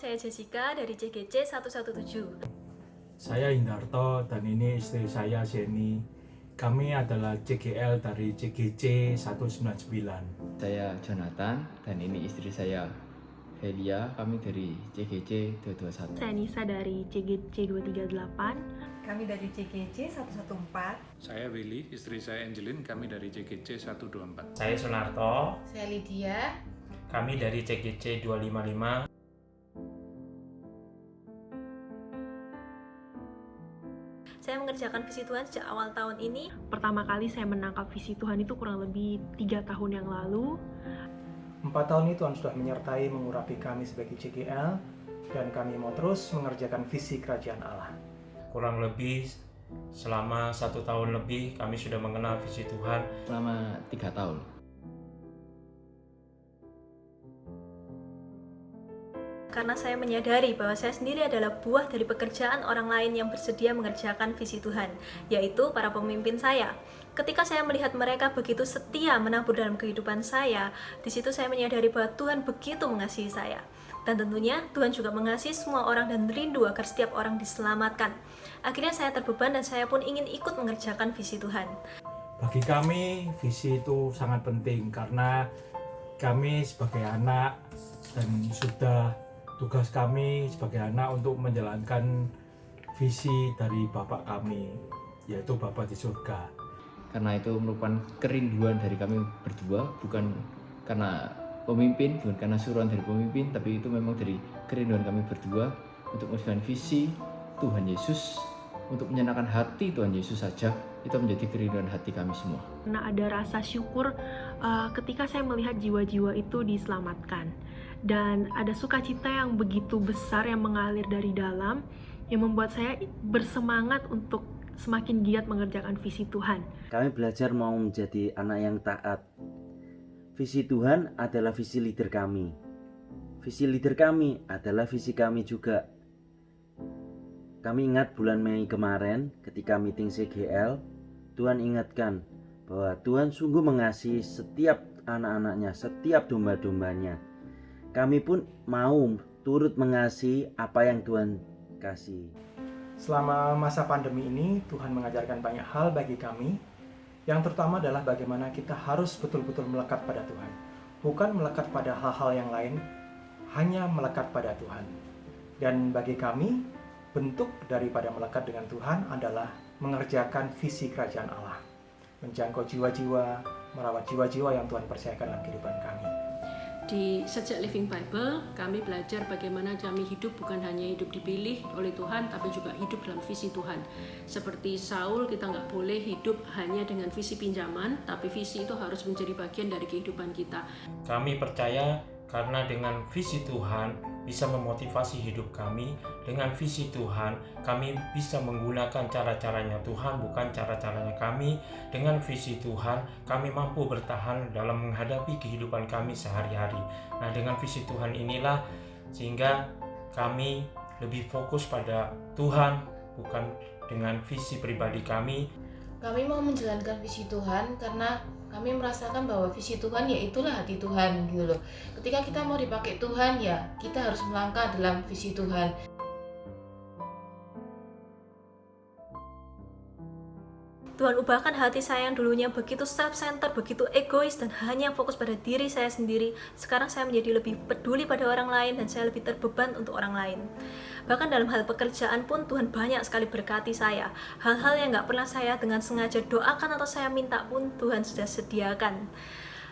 saya Jessica dari CGC 117. Saya Indarto dan ini istri saya Jenny. Kami adalah CGL dari CGC 199. Saya Jonathan dan ini istri saya Velia, kami dari CGC 221. Saya Nisa dari CGC 238. Kami dari CGC 114. Saya Willy, istri saya Angelin, kami dari CGC 124. Saya Sunarto. Saya Lydia. Kami dari CGC 255. Saya mengerjakan visi Tuhan sejak awal tahun ini. Pertama kali saya menangkap visi Tuhan itu kurang lebih 3 tahun yang lalu. 4 tahun ini Tuhan sudah menyertai mengurapi kami sebagai CGL dan kami mau terus mengerjakan visi kerajaan Allah. Kurang lebih selama 1 tahun lebih kami sudah mengenal visi Tuhan. Selama 3 tahun. Karena saya menyadari bahwa saya sendiri adalah buah dari pekerjaan orang lain yang bersedia mengerjakan visi Tuhan, yaitu para pemimpin saya. Ketika saya melihat mereka begitu setia menabur dalam kehidupan saya, di situ saya menyadari bahwa Tuhan begitu mengasihi saya. Dan tentunya Tuhan juga mengasihi semua orang dan rindu agar setiap orang diselamatkan. Akhirnya saya terbeban dan saya pun ingin ikut mengerjakan visi Tuhan. Bagi kami, visi itu sangat penting karena kami sebagai anak dan sudah tugas kami sebagai anak untuk menjalankan visi dari Bapak kami, yaitu Bapa di surga. Karena itu merupakan kerinduan dari kami berdua, bukan karena pemimpin, bukan karena suruhan dari pemimpin, tapi itu memang dari kerinduan kami berdua untuk mengerjakan visi Tuhan Yesus, untuk menyenangkan hati Tuhan Yesus saja. Itu menjadi kerinduan hati kami semua. Karena ada rasa syukur ketika saya melihat jiwa-jiwa itu diselamatkan. Dan ada sukacita yang begitu besar yang mengalir dari dalam, yang membuat saya bersemangat untuk semakin giat mengerjakan visi Tuhan. Kami belajar mau menjadi anak yang taat. Visi Tuhan adalah visi leader kami. Visi leader kami adalah visi kami juga. Kami ingat bulan Mei kemarin ketika meeting CGL, Tuhan ingatkan bahwa Tuhan sungguh mengasihi setiap anak-anaknya, setiap domba-dombanya. Kami pun mau turut mengasihi apa yang Tuhan kasih. Selama masa pandemi ini, Tuhan mengajarkan banyak hal bagi kami. Yang terutama adalah bagaimana kita harus betul-betul melekat pada Tuhan. Bukan melekat pada hal-hal yang lain, hanya melekat pada Tuhan. Dan bagi kami, bentuk daripada melekat dengan Tuhan adalah mengerjakan visi kerajaan Allah. Menjangkau jiwa-jiwa, merawat jiwa-jiwa yang Tuhan percayakan dalam kehidupan kami. Di Sejak Living Bible, kami belajar bagaimana kami hidup bukan hanya hidup dipilih oleh Tuhan, tapi juga hidup dalam visi Tuhan. Seperti Saul, kita nggak boleh hidup hanya dengan visi pinjaman, tapi visi itu harus menjadi bagian dari kehidupan kita. Kami percaya karena dengan visi Tuhan bisa memotivasi hidup kami. Dengan visi Tuhan, kami bisa menggunakan cara-caranya Tuhan, bukan cara-caranya kami. Dengan visi Tuhan, kami mampu bertahan dalam menghadapi kehidupan kami sehari-hari. Nah, dengan visi Tuhan inilah sehingga kami lebih fokus pada Tuhan, bukan dengan visi pribadi kami. Kami mau menjalankan visi Tuhan karena kami merasakan bahwa visi Tuhan ya itulah hati Tuhan gitu loh. Ketika kita mau dipakai Tuhan ya kita harus melangkah dalam visi Tuhan. Tuhan ubahkan hati saya yang dulunya begitu self-centered, begitu egois dan hanya fokus pada diri saya sendiri. Sekarang saya menjadi lebih peduli pada orang lain dan saya lebih terbeban untuk orang lain. Bahkan dalam hal pekerjaan pun Tuhan banyak sekali berkati saya. Hal-hal yang gak pernah saya dengan sengaja doakan atau saya minta pun Tuhan sudah sediakan.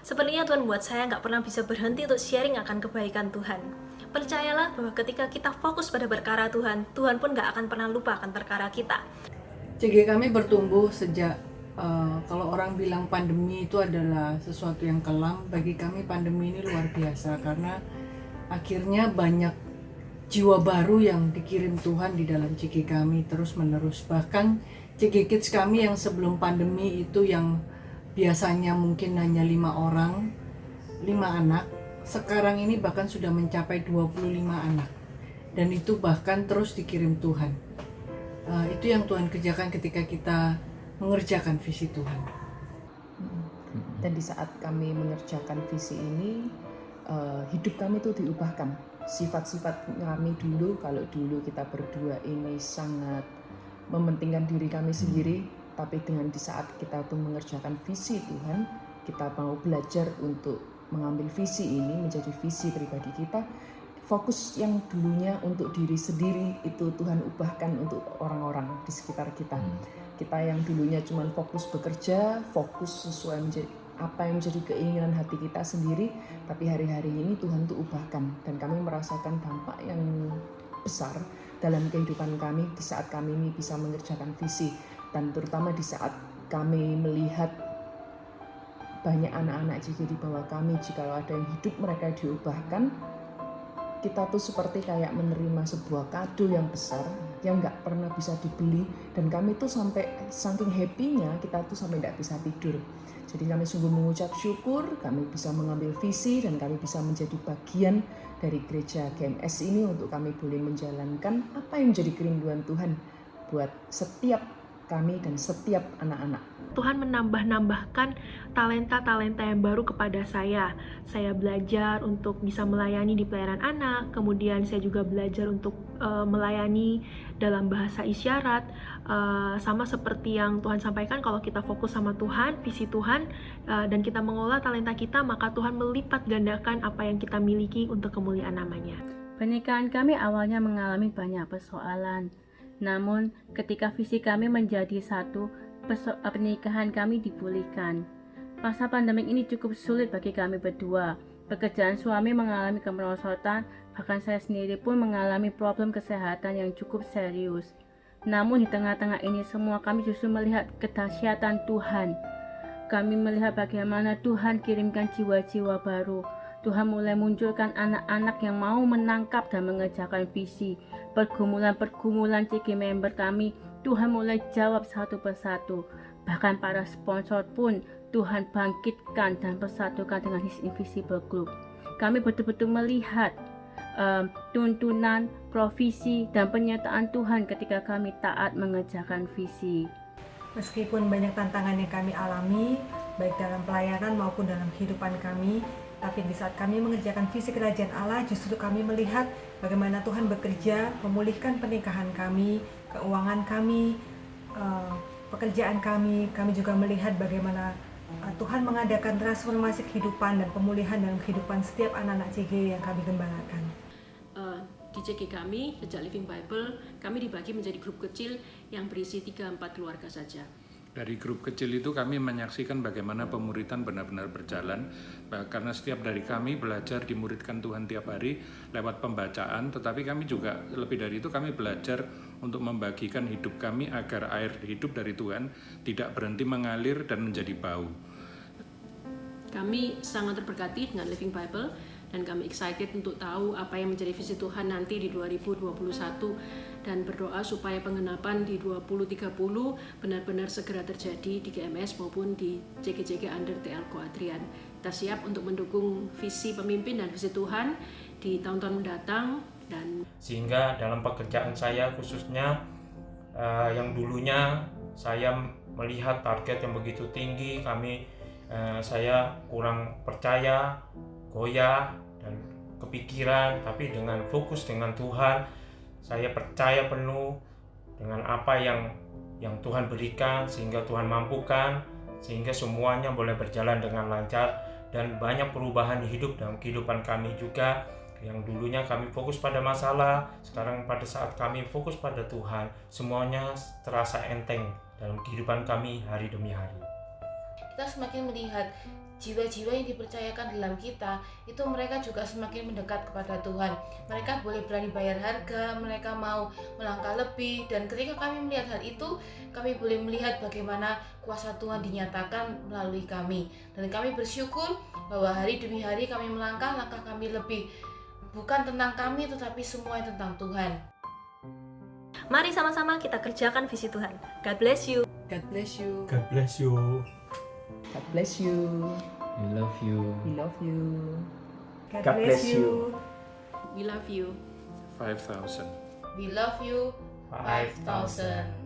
Sepertinya Tuhan membuat saya gak pernah bisa berhenti untuk sharing akan kebaikan Tuhan. Percayalah bahwa ketika kita fokus pada perkara Tuhan, Tuhan pun gak akan pernah lupa akan perkara kita. CG kami bertumbuh sejak kalau orang bilang pandemi itu adalah sesuatu yang kelam, bagi kami pandemi ini luar biasa karena akhirnya banyak jiwa baru yang dikirim Tuhan di dalam CG kami terus menerus. Bahkan CG Kids kami yang sebelum pandemi itu yang biasanya mungkin hanya 5 orang, 5 anak, sekarang ini bahkan sudah mencapai 25 anak. Dan itu bahkan terus dikirim Tuhan. Itu yang Tuhan kerjakan ketika kita mengerjakan visi Tuhan. Dan di saat kami mengerjakan visi ini, hidup kami itu diubahkan. sifat-sifat kami dulu. Kalau dulu kita berdua ini sangat mementingkan diri kami sendiri, tapi dengan di saat kita tuh mengerjakan visi Tuhan, kita mau belajar untuk mengambil visi ini menjadi visi pribadi kita. Fokus yang dulunya untuk diri sendiri itu Tuhan ubahkan untuk orang-orang di sekitar kita. Kita yang dulunya cuma fokus bekerja, fokus sesuai apa yang menjadi keinginan hati kita sendiri, tapi hari-hari ini Tuhan tuh ubahkan, dan kami merasakan dampak yang besar dalam kehidupan kami di saat kami ini bisa mengerjakan visi, dan terutama di saat kami melihat banyak anak-anak juga di bawah kami, jika ada yang hidup mereka diubahkan, kita tuh seperti kayak menerima sebuah kado yang besar yang nggak pernah bisa dibeli, dan kami tuh sampai saking happy-nya kita tuh sampai nggak bisa tidur. Jadi kami sungguh mengucap syukur kami bisa mengambil visi dan kami bisa menjadi bagian dari gereja GMS ini untuk kami boleh menjalankan apa yang menjadi kerinduan Tuhan buat setiap kami dan setiap anak-anak. Tuhan menambah-nambahkan talenta-talenta yang baru kepada saya. Saya belajar untuk bisa melayani di pelayanan anak, kemudian saya juga belajar untuk melayani dalam bahasa isyarat. Sama seperti yang Tuhan sampaikan, kalau kita fokus sama Tuhan, visi Tuhan, dan kita mengolah talenta kita, maka Tuhan melipat gandakan apa yang kita miliki untuk kemuliaan namanya. Pernikahan kami awalnya mengalami banyak persoalan. Namun, ketika visi kami menjadi satu, pernikahan kami dipulihkan. Masa pandemik ini cukup sulit bagi kami berdua. Pekerjaan suami mengalami kemerosotan, bahkan saya sendiri pun mengalami problem kesehatan yang cukup serius. Namun di tengah-tengah ini semua kami justru melihat kedahsyatan Tuhan. Kami melihat bagaimana Tuhan kirimkan jiwa-jiwa baru. Tuhan mulai munculkan anak-anak yang mau menangkap dan mengerjakan visi. Pergumulan-pergumulan CG member kami, Tuhan mulai jawab satu persatu. Bahkan para sponsor pun Tuhan bangkitkan dan persatukan dengan His Invisible Group. Kami betul-betul melihat tuntunan, provisi, dan penyertaan Tuhan ketika kami taat mengerjakan visi. Meskipun banyak tantangan yang kami alami, baik dalam pelayanan maupun dalam kehidupan kami, tapi di saat kami mengerjakan visi kerajaan Allah, justru kami melihat bagaimana Tuhan bekerja, memulihkan pernikahan kami, keuangan kami, pekerjaan kami. Kami juga melihat bagaimana Tuhan mengadakan transformasi kehidupan dan pemulihan dalam kehidupan setiap anak-anak CG yang kami gembalakan. Di CG kami, sejak Living Bible, kami dibagi menjadi grup kecil yang berisi 3-4 keluarga saja. Dari grup kecil itu kami menyaksikan bagaimana pemuritan benar-benar berjalan, karena setiap dari kami belajar dimuridkan Tuhan tiap hari lewat pembacaan, tetapi kami juga lebih dari itu kami belajar untuk membagikan hidup kami agar air hidup dari Tuhan tidak berhenti mengalir dan menjadi bau. Kami sangat terberkati dengan Living Bible dan kami excited untuk tahu apa yang menjadi visi Tuhan nanti di 2021 dan berdoa supaya pengenapan di 2030 benar-benar segera terjadi di GMS maupun di JG-JG under TL Ko Adrian. Kita siap untuk mendukung visi pemimpin dan visi Tuhan di tahun-tahun mendatang, dan sehingga dalam pekerjaan saya khususnya yang dulunya saya melihat target yang begitu tinggi, saya kurang percaya, goyah dan kepikiran, tapi dengan fokus dengan Tuhan, saya percaya penuh dengan apa yang Tuhan berikan, sehingga Tuhan mampukan, sehingga semuanya boleh berjalan dengan lancar, dan banyak perubahan di hidup dan kehidupan kami juga. Yang dulunya kami fokus pada masalah, sekarang pada saat kami fokus pada Tuhan, semuanya terasa enteng dalam kehidupan kami hari demi hari. Kita semakin melihat jiwa-jiwa yang dipercayakan dalam kita, itu mereka juga semakin mendekat kepada Tuhan. Mereka boleh berani bayar harga, mereka mau melangkah lebih, dan ketika kami melihat hal itu, kami boleh melihat bagaimana kuasa Tuhan dinyatakan melalui kami. Dan kami bersyukur bahwa hari demi hari kami melangkah, langkah kami lebih bukan tentang kami, tetapi semuanya tentang Tuhan. Mari sama-sama kita kerjakan visi Tuhan. God bless you. God bless you. God bless you. God bless you. We love you. We love you. God bless you. we love you. 5,000. We love you. 5,000.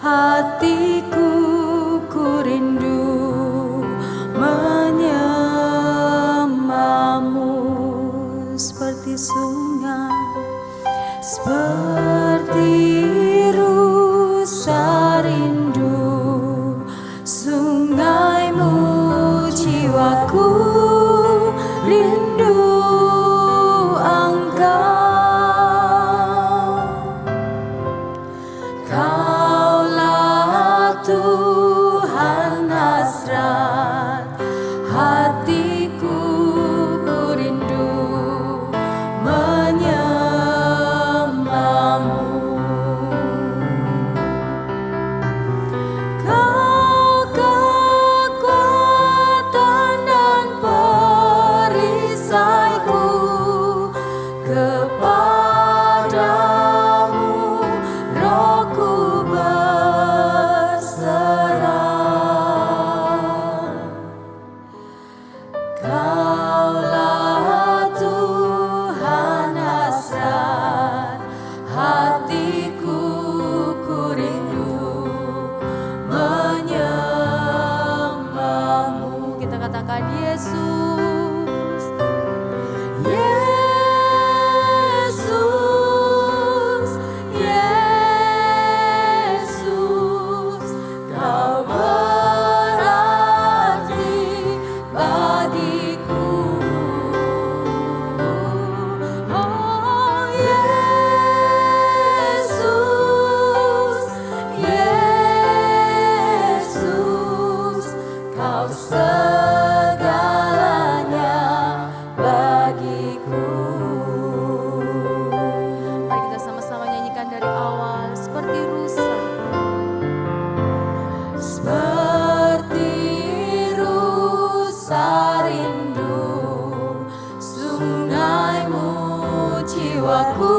hatiku ku rindu menyembahmu seperti sungai, seperti rusa rindu sungaimu, jiwaku rindu engkau. Kaulah Tuhan hasrat hatiku, ku rindu menyembahmu. Kau kekuatan dan perisaiku, kepadamu rohku berserah. Kaulah Tuhan hasrat hatiku, ku rindu menyembahmu. Kita katakan Yesus, Yesus, Yesus, Kau berarti bagiku. Oh Yesus, Yesus, Kau segalanya bagiku. Mari kita sama-sama nyanyikan dari awal. Seperti rusa, seperti rusa rindu sungaimu, jiwaku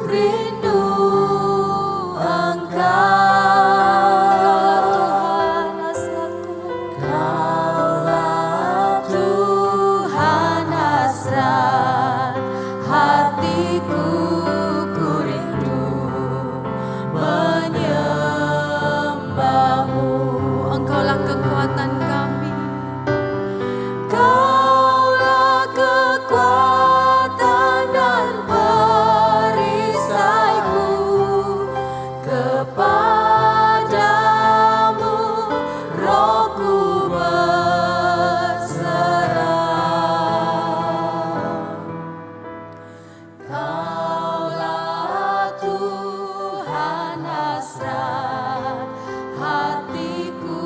rindu Kaulah Tuhan hasrat hatiku, ku rindu menyembahmu. Engkaulah kekuatan kami, Kaulah kekuatan dan perisaiku, kepadamu rohku berserah. Kaulah Tuhan hasrat hatiku,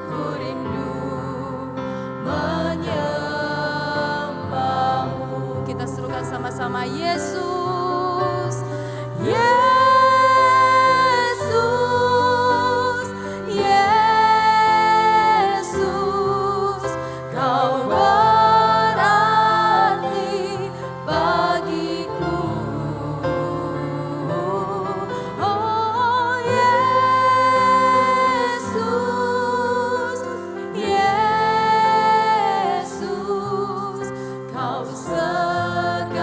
ku rindu menyembahmu. Kita serukan sama-sama Yesus, Yesus, Yesus, Kau berarti bagiku. Oh Yesus, Yesus, Kau segalanya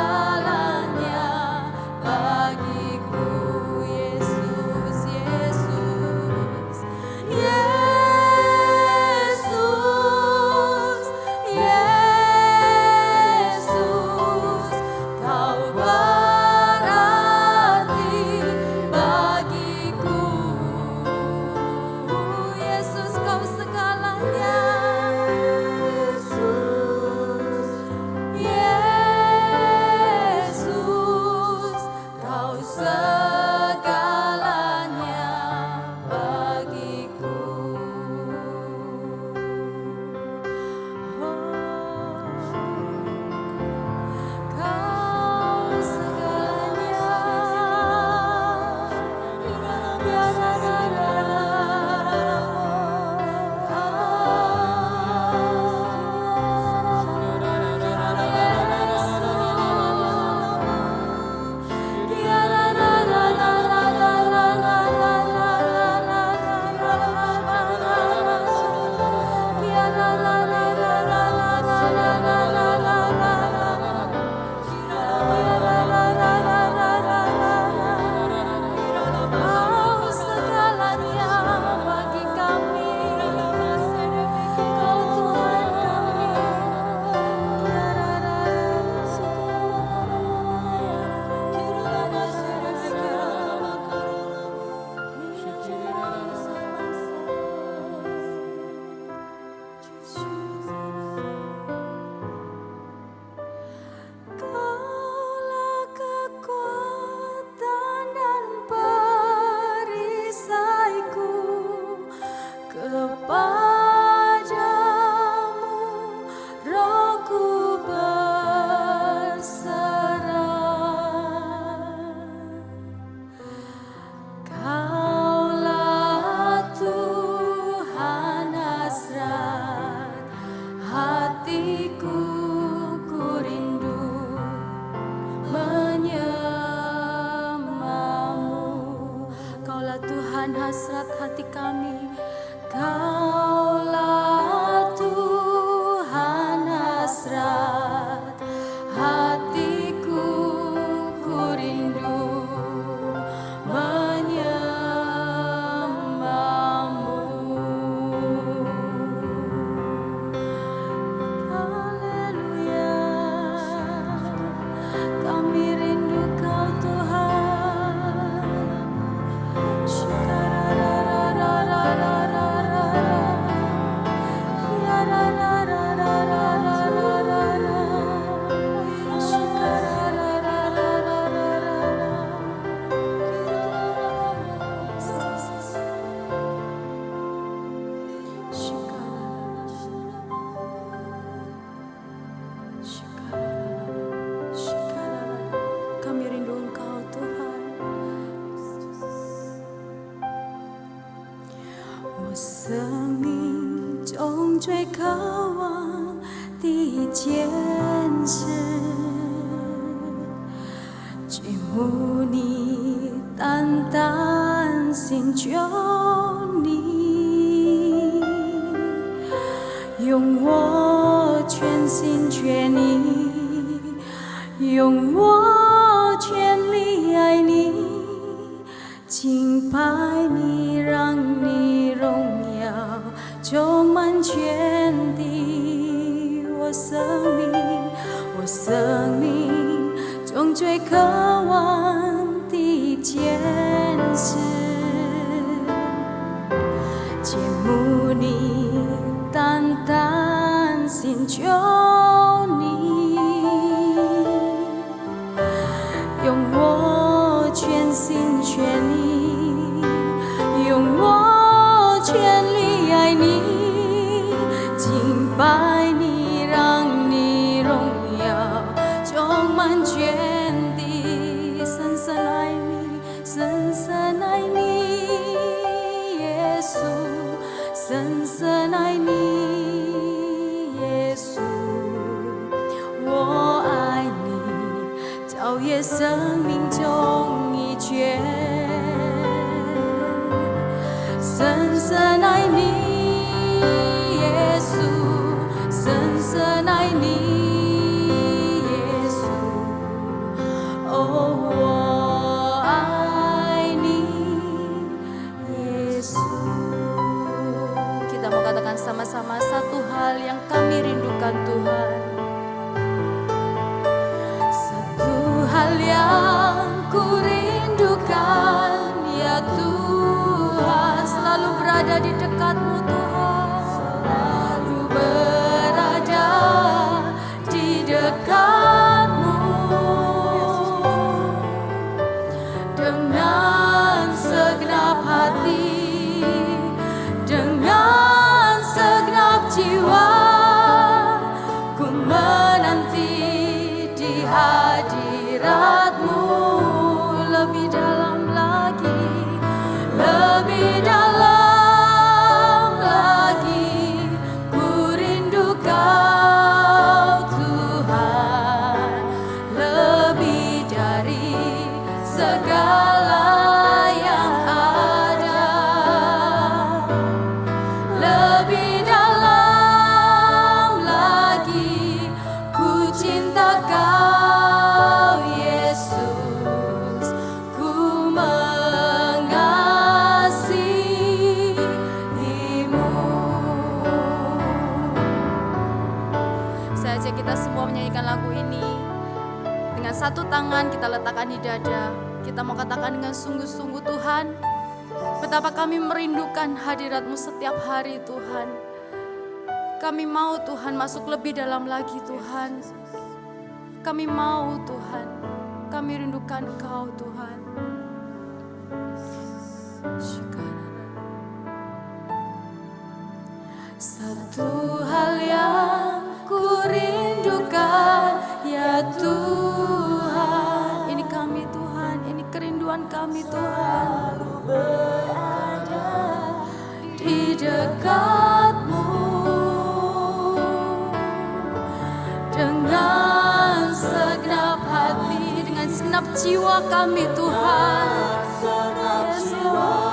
Kaulah Tuhan hasrat hati kami, Kaulah Tuhan hasrat hatiku, ku rindu menyembahmu. Haleluya, kami rindu Kau Tuhan. Kami rindu Engkau Tuhan. 我生命中最渴望的一件事，举目你单单寻求你，用我全心全意，用我全力爱你，敬拜你，让你荣耀充满全地。我生命中最渴望的一件事，切慕你，单单寻求你，用我全心全意，用我全力爱你，敬拜你，让你荣耀充满全地，深深爱你，深深爱你，耶稣，深深爱你，耶稣，我爱你，超越生命中一切，深深爱你，耶稣，深深爱你，耶稣，哦，我爱你，耶稣。Kita mau katakan sama-sama satu hal yang kami rindukan Tuhan. Satu hal yang ku rindukan, ya Tuhan, selalu berada di dekatmu Tuhan, selalu berada di dekatmu, dengan segenap hati, dengan segenap jiwa, ku menanti di hadiratmu, lebih dalam lagi, lebih dalam lagi, ku rindu Kau Tuhan, lebih dari segala yang ada, lebih dalam lagi, ku cinta Kau Yesus, ku mengasihimu. Saya ajak kita semua menyanyikan lagu ini dengan satu tangan kita letakkan di dada. Kita mau katakan dengan sungguh-sungguh, Tuhan, betapa kami merindukan hadirat-Mu setiap hari Tuhan. Kami mau Tuhan masuk lebih dalam lagi Tuhan. Kami mau Tuhan, kami rindukan Kau Tuhan. Satu hal yang ku rindukan, ya Tuhan, ini kami Tuhan, ini kerinduan kami Tuhan, berada di dekat-Mu, dengan segenap hati, dengan segenap jiwa kami Tuhan, Yesus.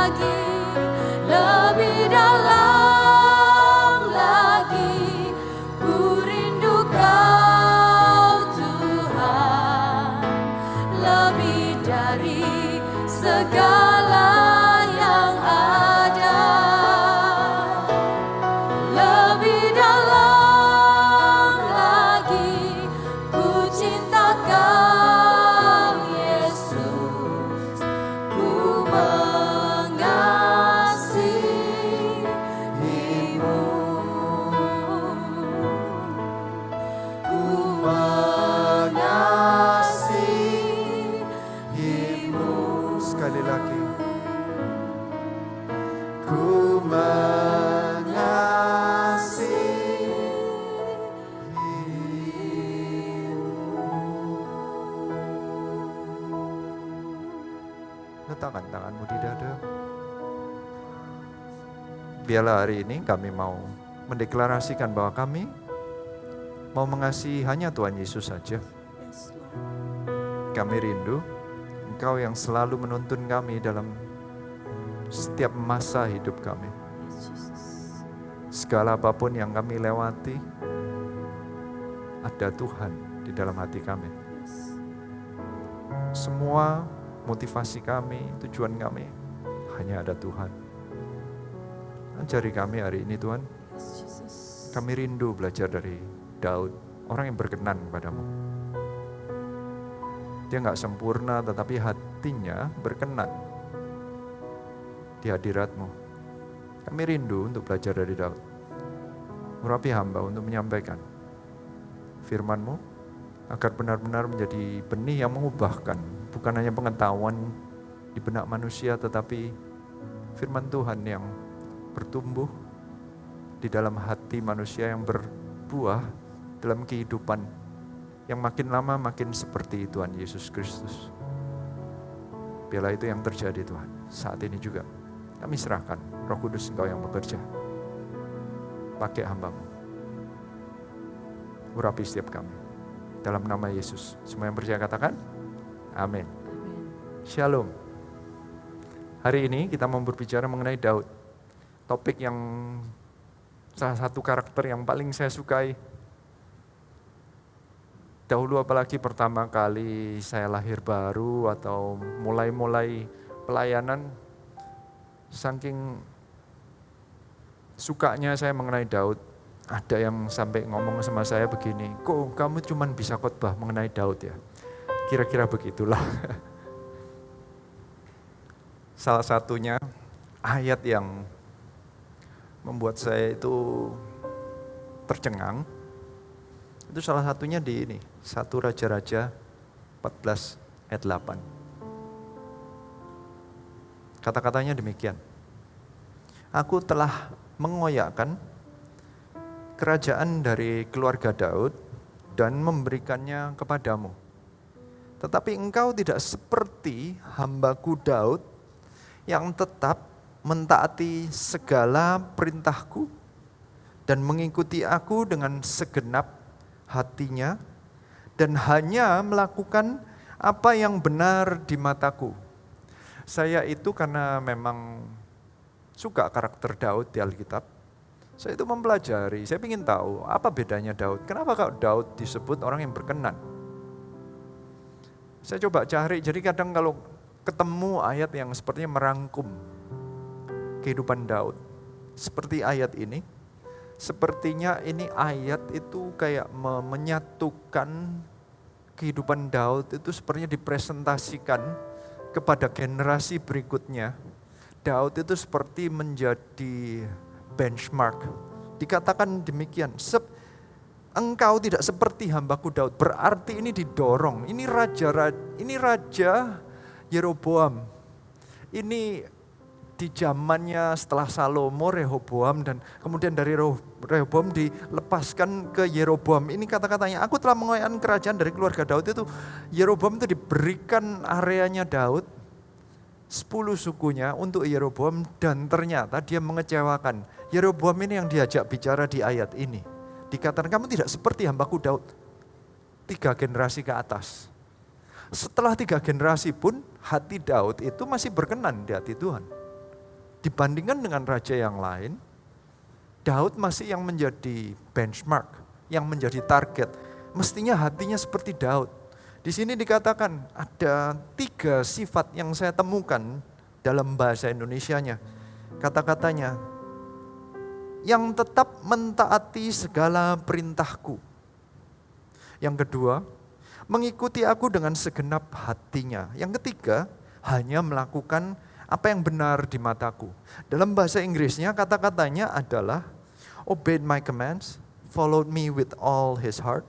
lagi, lebih dalam lagi. Ku rindu Kau Tuhan, lebih dari segala yang ada. Lebih dalam lagi, ku cinta Kau Yesus, ku mengasihi-Mu, ku mengasihi-Mu. Sekali lagi. Ku letakkan tanganmu di dada. Biarlah hari ini kami mau mendeklarasikan bahwa kami mau mengasihi hanya Tuhan Yesus saja. Kami rindu Engkau yang selalu menuntun kami dalam setiap masa hidup kami. Segala apapun yang kami lewati, ada Tuhan di dalam hati kami. Semua motivasi kami, tujuan kami, hanya ada Tuhan. Ajari kami hari ini Tuhan. Kami rindu belajar dari Daud, orang yang berkenan kepadamu. Dia gak sempurna tetapi hatinya berkenan di hadirat-Mu. Kami rindu untuk belajar dari Daud. Urapi hamba untuk menyampaikan firman-Mu agar benar-benar menjadi benih yang mengubahkan, bukan hanya pengetahuan di benak manusia tetapi firman Tuhan yang bertumbuh di dalam hati manusia, yang berbuah dalam kehidupan yang makin lama makin seperti Tuhan Yesus Kristus. Biarlah itu yang terjadi Tuhan. Saat ini juga kami serahkan Roh Kudus Engkau yang bekerja. Pakai hamba-Mu. Urapi setiap kami. Dalam nama Yesus. Semua yang percaya katakan, amin. Shalom. Hari ini kita mau berbicara mengenai Daud. Topik yang salah satu karakter yang paling saya sukai. Dahulu apalagi pertama kali saya lahir baru atau mulai-mulai pelayanan, saking sukanya saya mengenai Daud, ada yang sampai ngomong sama saya begini, kok kamu cuma bisa khotbah mengenai Daud ya? Kira-kira begitulah. Salah satunya ayat yang membuat saya itu tercengang, itu salah satunya di ini, 1 Raja-Raja 14 ayat 8. Kata-katanya demikian. Aku telah mengoyakkan kerajaan dari keluarga Daud dan memberikannya kepadamu. Tetapi engkau tidak seperti hambaku Daud yang tetap mentaati segala perintahku dan mengikuti aku dengan segenap hatinya dan hanya melakukan apa yang benar di mataku. Saya itu karena memang suka karakter Daud di Alkitab, saya itu mempelajari, saya ingin tahu apa bedanya Daud. Kenapa kok Daud disebut orang yang berkenan? Saya coba cari, jadi kadang kalau ketemu ayat yang sepertinya merangkum kehidupan Daud, seperti ayat ini, sepertinya ini ayat itu kayak menyatukan kehidupan Daud itu sepertinya dipresentasikan kepada generasi berikutnya. Daud itu seperti menjadi benchmark. Dikatakan demikian, engkau tidak seperti hambaku Daud. Berarti ini didorong. Ini raja Yeroboam. Ini di zamannya setelah Salomo, Rehoboam, dan kemudian dari Rehoboam dilepaskan ke Yeroboam. Ini kata-katanya, aku telah mengoyakkan kerajaan dari keluarga Daud. Itu Yeroboam itu diberikan areanya Daud, 10 sukunya untuk Yeroboam, dan ternyata dia mengecewakan. Yeroboam ini yang diajak bicara di ayat ini. Dikatakan kamu tidak seperti hambaku Daud. 3 generasi ke atas. Setelah 3 generasi pun hati Daud itu masih berkenan di hati Tuhan. dibandingkan dengan raja yang lain, Daud masih yang menjadi benchmark, yang menjadi target. Mestinya hatinya seperti Daud. Di sini dikatakan ada 3 sifat yang saya temukan dalam bahasa Indonesianya. Kata-katanya, yang tetap mentaati segala perintahku. Yang kedua, mengikuti aku dengan segenap hatinya. Yang ketiga, hanya melakukan apa yang benar di mataku. Dalam bahasa Inggrisnya kata-katanya adalah obeyed my commands, followed me with all his heart,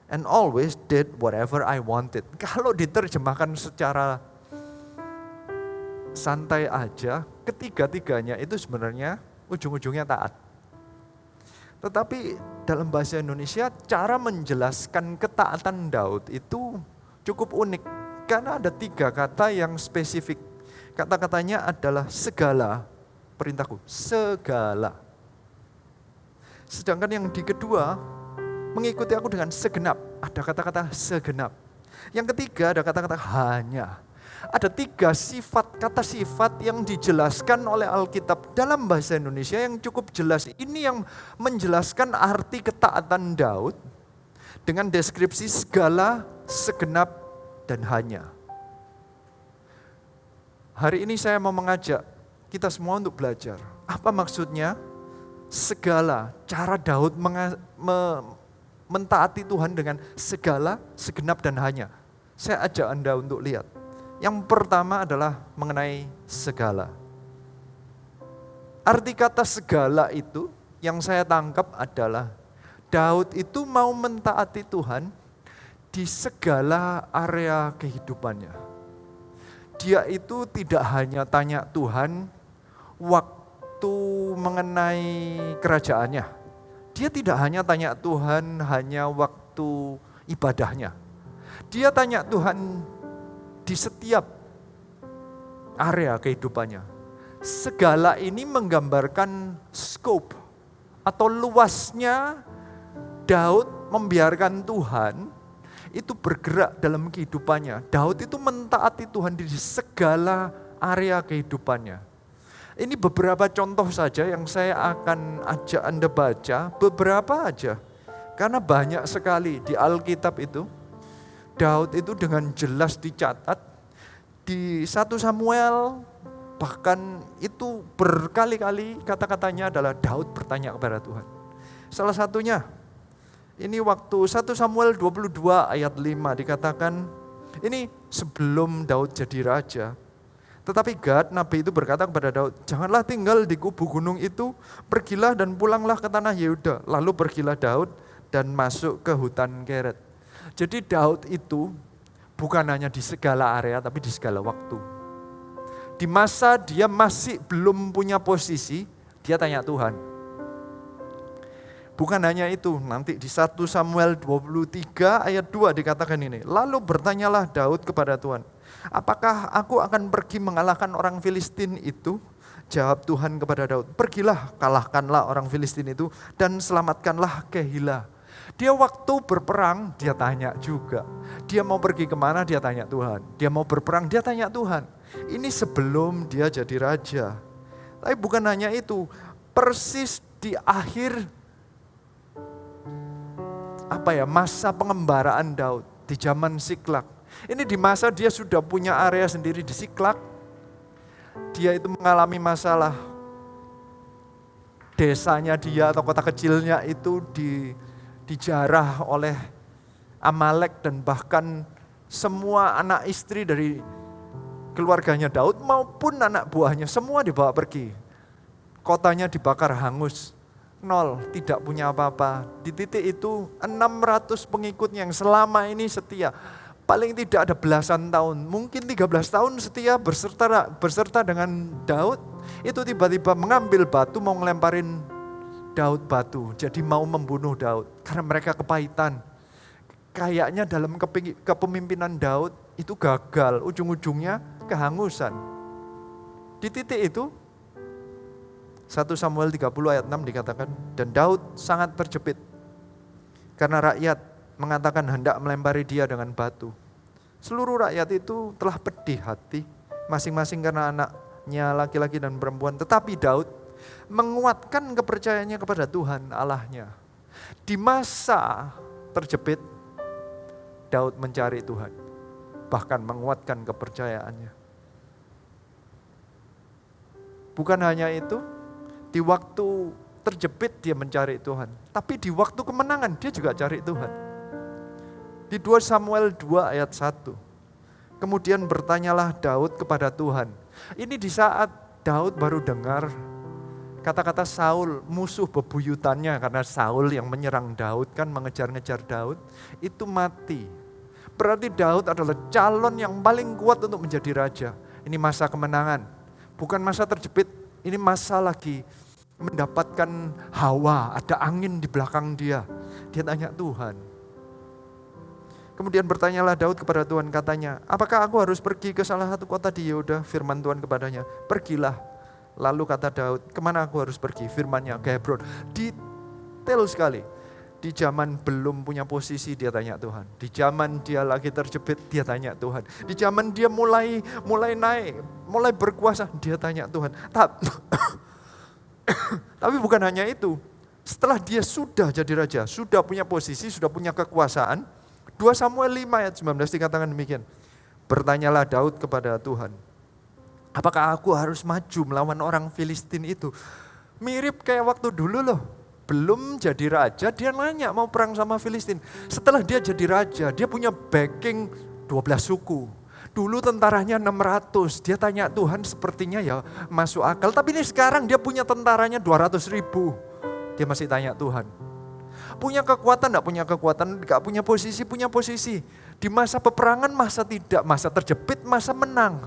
and always did whatever I wanted. Kalau diterjemahkan secara santai aja, ketiga-tiganya itu sebenarnya ujung-ujungnya taat. Tetapi dalam bahasa Indonesia cara menjelaskan ketaatan Daud itu cukup unik. Karena ada 3 kata yang spesifik. Kata-katanya adalah segala perintahku, segala. Sedangkan yang di kedua, mengikuti aku dengan segenap. Ada kata-kata segenap. Yang ketiga ada kata-kata hanya. Ada 3 kata sifat yang dijelaskan oleh Alkitab dalam bahasa Indonesia yang cukup jelas. Ini yang menjelaskan arti ketaatan Daud dengan deskripsi segala, segenap, dan hanya. Hari ini saya mau mengajak kita semua untuk belajar. Apa maksudnya? Segala, cara Daud mentaati Tuhan dengan segala, segenap, dan hanya. Saya ajak Anda untuk lihat. Yang pertama adalah mengenai segala. Arti kata segala itu yang saya tangkap adalah Daud itu mau mentaati Tuhan di segala area kehidupannya. Dia itu tidak hanya tanya Tuhan waktu mengenai kerajaannya. Dia tidak hanya tanya Tuhan hanya waktu ibadahnya. Dia tanya Tuhan di setiap area kehidupannya. Segala ini menggambarkan scope atau luasnya Daud membiarkan Tuhan itu bergerak dalam kehidupannya. Daud itu mentaati Tuhan di segala area kehidupannya. Ini beberapa contoh saja yang saya akan ajak Anda baca, beberapa aja. Karena banyak sekali di Alkitab itu. Daud itu dengan jelas dicatat di 1 Samuel, bahkan itu berkali-kali kata-katanya adalah Daud bertanya kepada Tuhan. Salah satunya, ini waktu 1 Samuel 22 ayat 5 dikatakan, ini sebelum Daud jadi raja. Tetapi Gad, nabi itu berkata kepada Daud, janganlah tinggal di kubu gunung itu, pergilah dan pulanglah ke tanah Yehuda. Lalu pergilah Daud dan masuk ke hutan Keret. Jadi Daud itu bukan hanya di segala area, tapi di segala waktu. Di masa dia masih belum punya posisi, dia tanya Tuhan. Bukan hanya itu, nanti di 1 Samuel 23 ayat 2 dikatakan ini. Lalu bertanyalah Daud kepada Tuhan, apakah aku akan pergi mengalahkan orang Filistin itu? Jawab Tuhan kepada Daud, pergilah, kalahkanlah orang Filistin itu dan selamatkanlah Kehila. Dia waktu berperang, dia tanya juga. Dia mau pergi kemana, dia tanya Tuhan. Dia mau berperang, dia tanya Tuhan. Ini sebelum dia jadi raja. Tapi bukan hanya itu, persis di akhir masa pengembaraan Daud, di zaman Siklak. Ini di masa dia sudah punya area sendiri di Siklak. Dia itu mengalami masalah. Desanya dia atau kota kecilnya itu dijarah oleh Amalek dan bahkan semua anak istri dari keluarganya Daud maupun anak buahnya semua dibawa pergi. Kotanya dibakar hangus, nol, tidak punya apa-apa. Di titik itu 600 pengikutnya yang selama ini setia, paling tidak ada belasan tahun, mungkin 13 tahun setia berserta dengan Daud, itu tiba-tiba mengambil batu mau ngelemparin Daud batu, jadi mau membunuh Daud karena mereka kepahitan. Kayaknya dalam kepemimpinan Daud itu gagal, ujung-ujungnya kehangusan. Di titik itu 1 Samuel 30 ayat 6 dikatakan, dan Daud sangat terjepit karena rakyat mengatakan hendak melempari dia dengan batu. Seluruh rakyat itu telah pedih hati, masing-masing karena anaknya umatnya laki-laki dan perempuan. Tetapi Daud menguatkan kepercayaannya kepada Tuhan Allahnya. Di masa terjepit, Daud mencari Tuhan, bahkan menguatkan kepercayaannya. Bukan hanya itu, di waktu terjepit dia mencari Tuhan, tapi di waktu kemenangan dia juga cari Tuhan. Di 2 Samuel 2 ayat 1. Kemudian bertanyalah Daud kepada Tuhan. Ini di saat Daud baru dengar kata-kata Saul, musuh bebuyutannya, karena Saul yang menyerang Daud kan mengejar-ngejar Daud, itu mati. Berarti Daud adalah calon yang paling kuat untuk menjadi raja. Ini masa kemenangan, bukan masa terjepit, ini masa lagi mendapatkan hawa, ada angin di belakang dia. Dia tanya Tuhan. Kemudian bertanyalah Daud kepada Tuhan, katanya, apakah aku harus pergi ke salah satu kota di Yehuda? Firman Tuhan kepadanya, pergilah. Lalu kata Daud, kemana aku harus pergi? Firmannya, ke Hebron. Detail sekali. Di zaman belum punya posisi dia tanya Tuhan. Di zaman dia lagi terjepit dia tanya Tuhan. Di zaman dia mulai naik, mulai berkuasa dia tanya Tuhan. Tapi bukan hanya itu. Setelah dia sudah jadi raja, sudah punya posisi, sudah punya kekuasaan, 2 Samuel 5 ayat 19 dikatakan demikian. Bertanyalah Daud kepada Tuhan, apakah aku harus maju melawan orang Filistin itu? Mirip kayak waktu dulu loh. Belum jadi raja, dia nanya mau perang sama Filistin. Setelah dia jadi raja, dia punya backing 12 suku. Dulu tentaranya 600, dia tanya Tuhan sepertinya ya masuk akal. Tapi ini sekarang dia punya tentaranya 200.000. Dia masih tanya Tuhan. Punya kekuatan, enggak punya kekuatan, enggak punya posisi, punya posisi. Di masa peperangan, masa tidak, masa terjepit, masa menang.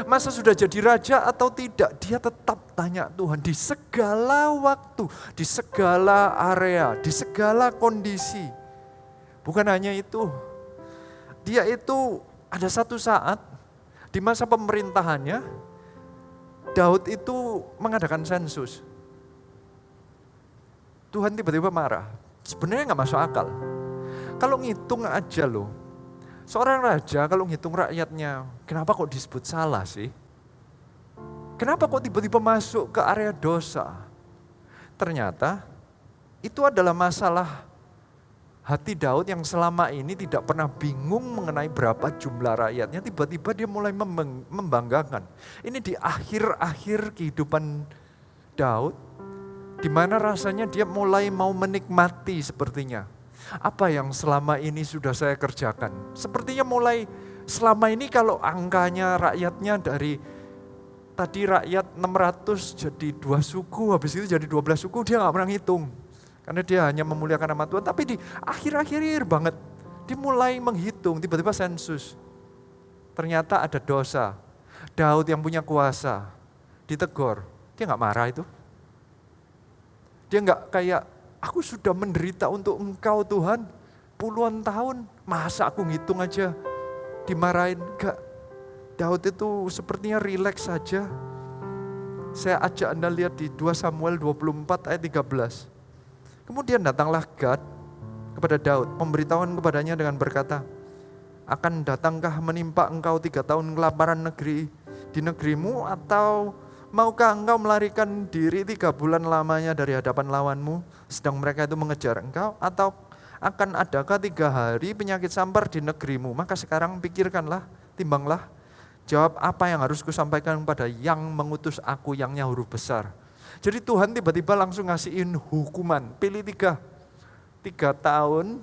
Masa sudah jadi raja atau tidak, dia tetap tanya Tuhan di segala waktu, di segala area, di segala kondisi. Bukan hanya itu, dia itu ada satu saat di masa pemerintahannya, Daud itu mengadakan sensus. Tuhan tiba-tiba marah. Sebenarnya nggak masuk akal. Kalau ngitung aja loh, seorang raja kalau ngitung rakyatnya, kenapa kok disebut salah sih? Kenapa kok tiba-tiba masuk ke area dosa? Ternyata itu adalah masalah hati Daud yang selama ini tidak pernah bingung mengenai berapa jumlah rakyatnya, tiba-tiba dia mulai membanggakan. Ini di akhir-akhir kehidupan Daud, di mana rasanya dia mulai mau menikmati sepertinya. Apa yang selama ini sudah saya kerjakan. Sepertinya mulai selama ini kalau angkanya rakyatnya dari tadi rakyat 600 jadi 2 suku, habis itu jadi 12 suku, dia gak pernah ngitung. Karena dia hanya memuliakan nama Tuhan. Tapi di akhir-akhir banget, dia mulai menghitung, tiba-tiba sensus. Ternyata ada dosa. Daud yang punya kuasa, ditegur. Dia gak marah itu. Dia enggak kayak, aku sudah menderita untuk engkau Tuhan, puluhan tahun, masa aku ngitung aja, dimarahin. Enggak, Daud itu sepertinya rileks saja. Saya ajak Anda lihat di 2 Samuel 24 ayat 13. Kemudian datanglah Gad kepada Daud, memberitahuan kepadanya dengan berkata, akan datangkah menimpa engkau 3 tahun kelaparan di negerimu, atau maukah engkau melarikan diri 3 bulan lamanya dari hadapan lawanmu, sedang mereka itu mengejar engkau? Atau akan adakah 3 hari penyakit sampar di negerimu? Maka sekarang pikirkanlah, timbanglah, jawab apa yang harus kusampaikan kepada yang mengutus aku, yangnya huruf besar. Jadi Tuhan tiba-tiba langsung ngasihin hukuman, pilih 3 tahun,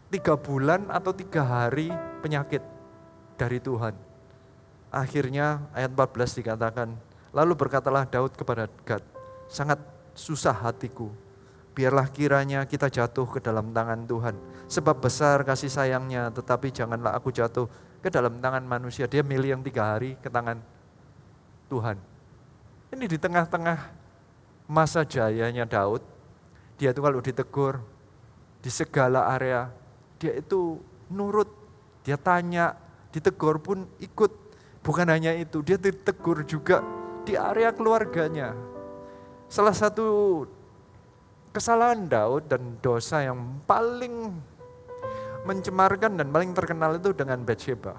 3 bulan atau 3 hari penyakit dari Tuhan. Akhirnya ayat 14 dikatakan, lalu berkatalah Daud kepada Gad, sangat susah hatiku, biarlah kiranya kita jatuh ke dalam tangan Tuhan. Sebab besar kasih sayangnya, tetapi janganlah aku jatuh ke dalam tangan manusia. Dia milih yang 3 hari ke tangan Tuhan. Ini di tengah-tengah masa jayanya Daud, dia itu kalau ditegur di segala area, dia itu nurut, dia tanya, ditegur pun ikut. Bukan hanya itu, dia ditegur juga di area keluarganya. Salah satu kesalahan Daud dan dosa yang paling mencemarkan dan paling terkenal itu dengan Batsheba.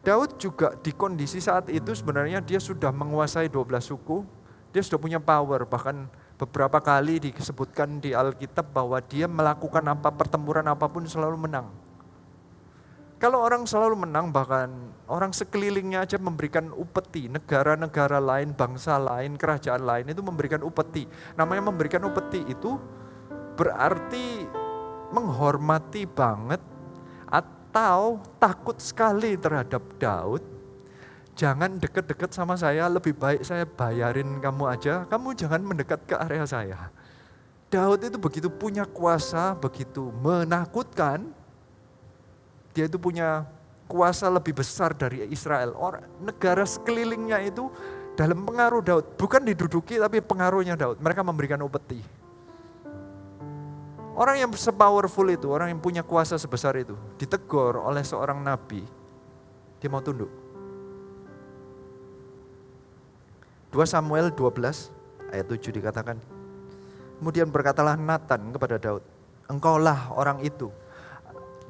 Daud juga di kondisi saat itu sebenarnya dia sudah menguasai 12 suku, dia sudah punya power, bahkan beberapa kali disebutkan di Alkitab bahwa dia melakukan pertempuran apapun selalu menang. Kalau orang selalu menang, bahkan orang sekelilingnya aja memberikan upeti, negara-negara lain, bangsa lain, kerajaan lain itu memberikan upeti. Namanya memberikan upeti itu berarti menghormati banget atau takut sekali terhadap Daud. Jangan deket-deket sama saya, lebih baik saya bayarin kamu aja, kamu jangan mendekat ke area saya. Daud itu begitu punya kuasa, begitu menakutkan, dia itu punya kuasa lebih besar dari Israel. Negara sekelilingnya itu dalam pengaruh Daud, bukan diduduki tapi pengaruhnya Daud, mereka memberikan upeti. Orang yang se-powerful itu, orang yang punya kuasa sebesar itu, ditegur oleh seorang nabi, dia mau tunduk. 2 Samuel 12 ayat 7 dikatakan, kemudian berkatalah Nathan kepada Daud, engkaulah orang itu.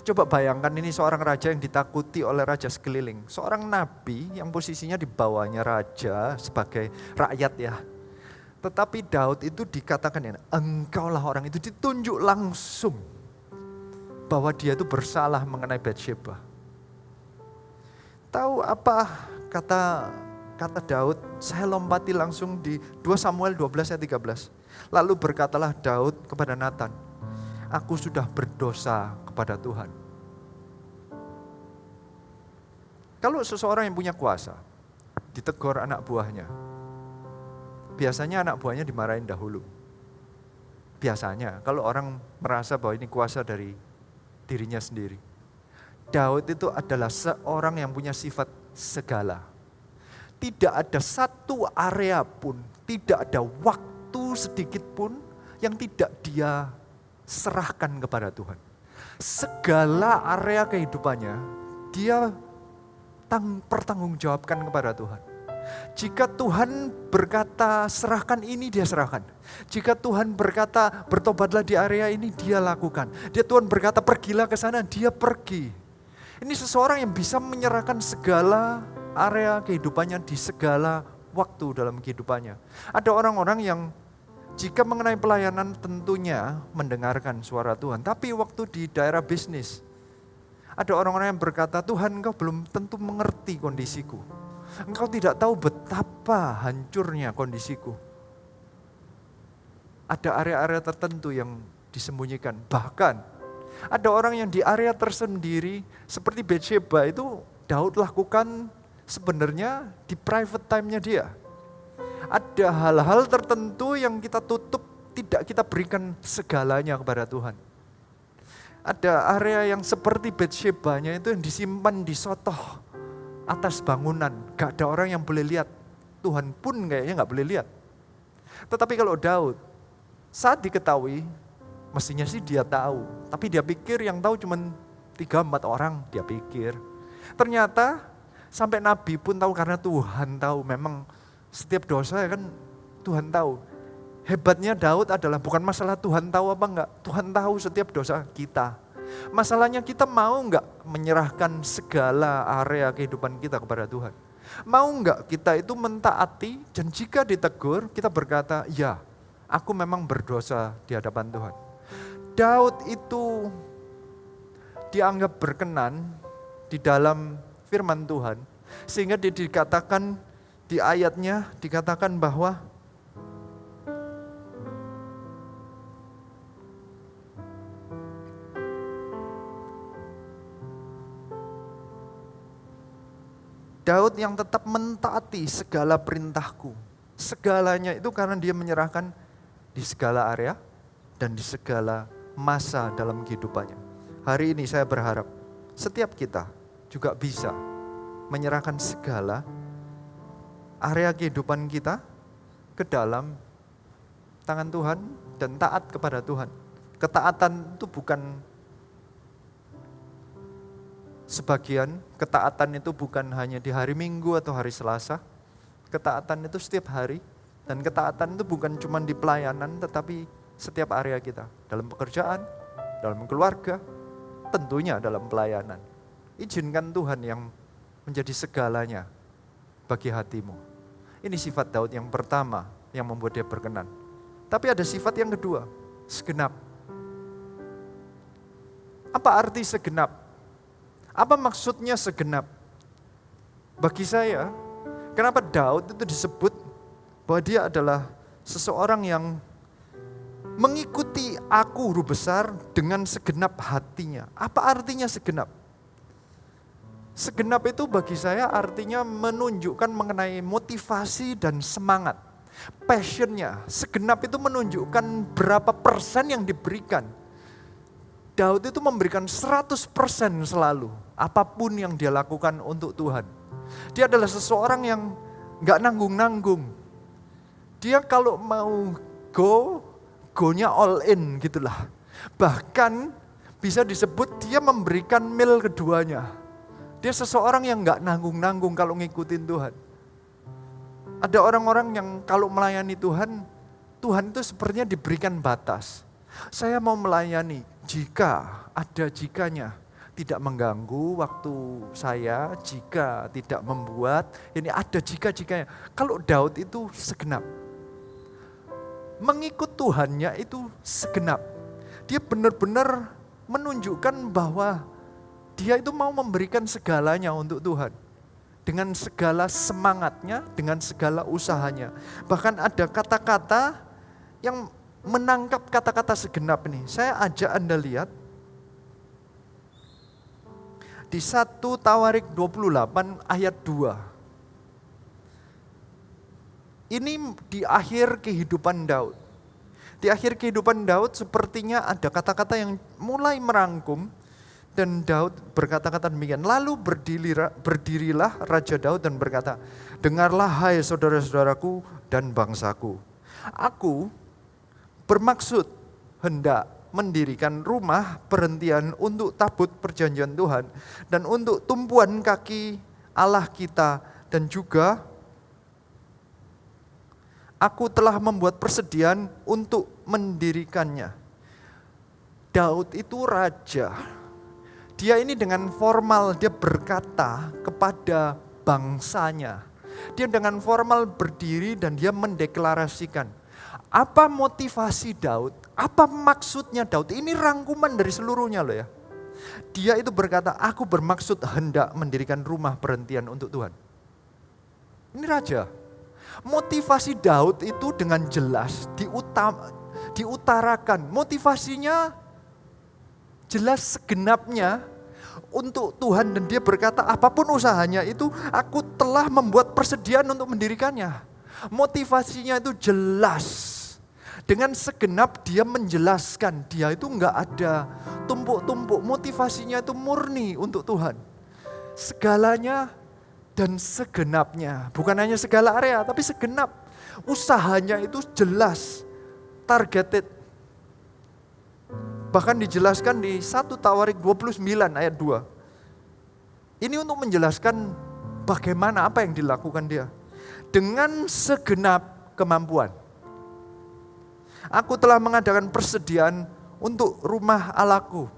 Coba bayangkan ini seorang raja yang ditakuti oleh raja sekeliling. Seorang nabi yang posisinya di bawahnya raja sebagai rakyat ya. Tetapi Daud itu dikatakan ya, engkaulah orang itu, ditunjuk langsung bahwa dia itu bersalah mengenai Batsheba. Tahu apa kata Daud? Saya lompati langsung di 2 Samuel 12 ayat 13. Lalu berkatalah Daud kepada Nathan, aku sudah berdosa kepada Tuhan. Kalau seseorang yang punya kuasa ditegur anak buahnya, biasanya anak buahnya dimarahin dahulu. Biasanya kalau orang merasa bahwa ini kuasa dari dirinya sendiri. Daud itu adalah seorang yang punya sifat segala. Tidak ada satu area pun, tidak ada waktu sedikit pun yang tidak dia serahkan kepada Tuhan. Segala area kehidupannya dia pertanggungjawabkan kepada Tuhan. Jika Tuhan berkata serahkan ini, dia serahkan. Jika Tuhan berkata bertobatlah di area ini, dia lakukan. Tuhan berkata pergilah ke sana, dia pergi. Ini seseorang yang bisa menyerahkan segala area kehidupannya di segala waktu dalam kehidupannya. Ada orang-orang yang jika mengenai pelayanan tentunya mendengarkan suara Tuhan, tapi waktu di daerah bisnis, ada orang-orang yang berkata, Tuhan engkau belum tentu mengerti kondisiku. Engkau tidak tahu betapa hancurnya kondisiku. Ada area-area tertentu yang disembunyikan. Bahkan ada orang yang di area tersendiri seperti Batsheba itu Daud lakukan sebenarnya di private time-nya dia. Ada hal-hal tertentu yang kita tutup, tidak kita berikan segalanya kepada Tuhan. Ada area yang seperti Batsheba-nya itu yang disimpan di sotoh atas bangunan. Gak ada orang yang boleh lihat. Tuhan pun kayaknya gak boleh lihat. Tetapi kalau Daud, saat diketahui, mestinya sih dia tahu. Tapi dia pikir yang tahu cuma 3-4 orang, dia pikir. Ternyata sampai Nabi pun tahu karena Tuhan tahu. Memang setiap dosa ya kan Tuhan tahu. Hebatnya Daud adalah bukan masalah Tuhan tahu apa enggak. Tuhan tahu setiap dosa kita. Masalahnya kita mau enggak menyerahkan segala area kehidupan kita kepada Tuhan. Mau enggak kita itu mentaati dan jika ditegur kita berkata, ya aku memang berdosa di hadapan Tuhan. Daud itu dianggap berkenan di dalam firman Tuhan. Sehingga dia dikatakan di ayatnya dikatakan bahwa Daud yang tetap mentaati segala perintahku. Segalanya itu karena dia menyerahkan di segala area dan di segala masa dalam kehidupannya. Hari ini saya berharap setiap kita juga bisa menyerahkan segala area kehidupan kita ke dalam tangan Tuhan dan taat kepada Tuhan. Ketaatan itu bukan sebagian, ketaatan itu bukan hanya di hari Minggu atau hari Selasa. Ketaatan itu setiap hari dan ketaatan itu bukan cuma di pelayanan tetapi setiap area kita. Dalam pekerjaan, dalam keluarga, tentunya dalam pelayanan. Izinkan Tuhan yang menjadi segalanya bagi hatimu. Ini sifat Daud yang pertama yang membuat dia berkenan. Tapi ada sifat yang kedua, segenap. Apa arti segenap? Apa maksudnya segenap? Bagi saya, kenapa Daud itu disebut bahwa dia adalah seseorang yang mengikuti aku huruf besar dengan segenap hatinya. Apa artinya segenap? Segenap itu bagi saya artinya menunjukkan mengenai motivasi dan semangat. Passionnya, segenap itu menunjukkan berapa persen yang diberikan. Daud itu memberikan 100% selalu, apapun yang dia lakukan untuk Tuhan. Dia adalah seseorang yang gak nanggung-nanggung. Dia kalau mau go-nya all in gitulah. Bahkan bisa disebut dia memberikan mil keduanya. Dia seseorang yang gak nanggung-nanggung kalau ngikutin Tuhan. Ada orang-orang yang kalau melayani Tuhan, Tuhan itu sepertinya diberikan batas. Saya mau melayani jika ada jikanya. Tidak mengganggu waktu saya, jika tidak membuat, ini ada jika-jikanya. Kalau Daud itu segenap. Mengikut Tuhannya itu segenap. Dia benar-benar menunjukkan bahwa dia itu mau memberikan segalanya untuk Tuhan. Dengan segala semangatnya, dengan segala usahanya. Bahkan ada kata-kata yang menangkap kata-kata segenap ini. Saya ajak Anda lihat. Di 1 Tawarik 28 ayat 2. Ini di akhir kehidupan Daud. Di akhir kehidupan Daud sepertinya ada kata-kata yang mulai merangkum. Dan Daud berkata-kata demikian. Lalu berdirilah Raja Daud dan berkata, dengarlah hai saudara-saudaraku dan bangsaku. Aku bermaksud hendak mendirikan rumah perhentian untuk tabut perjanjian Tuhan dan untuk tumpuan kaki Allah kita, dan juga aku telah membuat persediaan untuk mendirikannya. Daud itu raja. Dia ini dengan formal dia berkata kepada bangsanya. Dia dengan formal berdiri dan dia mendeklarasikan. Apa motivasi Daud? Apa maksudnya Daud? Ini rangkuman dari seluruhnya loh ya. Dia itu berkata, aku bermaksud hendak mendirikan rumah perhentian untuk Tuhan. Ini raja. Motivasi Daud itu dengan jelas diutarakan. Motivasinya jelas segenapnya untuk Tuhan, dan dia berkata apapun usahanya itu aku telah membuat persediaan untuk mendirikannya. Motivasinya itu jelas. Dengan segenap dia menjelaskan, dia itu enggak ada tumpuk-tumpuk, motivasinya itu murni untuk Tuhan. Segalanya dan segenapnya, bukan hanya segala area tapi segenap. Usahanya itu jelas, targeted. Bahkan dijelaskan di 1 Tawarik 29 ayat 2. Ini untuk menjelaskan bagaimana apa yang dilakukan dia. Dengan segenap kemampuan. Aku telah mengadakan persediaan untuk rumah Allahku,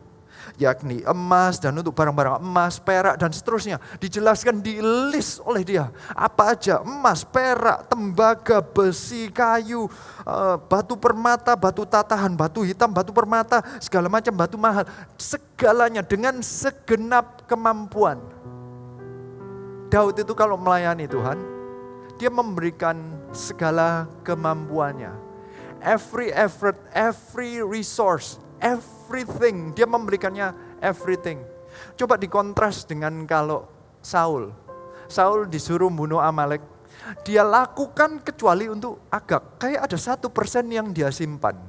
yakni emas dan untuk barang-barang emas, perak dan seterusnya. Dijelaskan, di-list oleh dia. Apa aja, emas, perak, tembaga, besi, kayu, batu permata, batu tatahan, batu hitam, batu permata, segala macam batu mahal. Segalanya dengan segenap kemampuan. Daud itu kalau melayani Tuhan, dia memberikan segala kemampuannya. Every effort, every resource, everything, dia memberikannya everything. Coba dikontras dengan kalau Saul disuruh bunuh Amalek, dia lakukan kecuali untuk Agag. Kayak ada 1% yang dia simpan.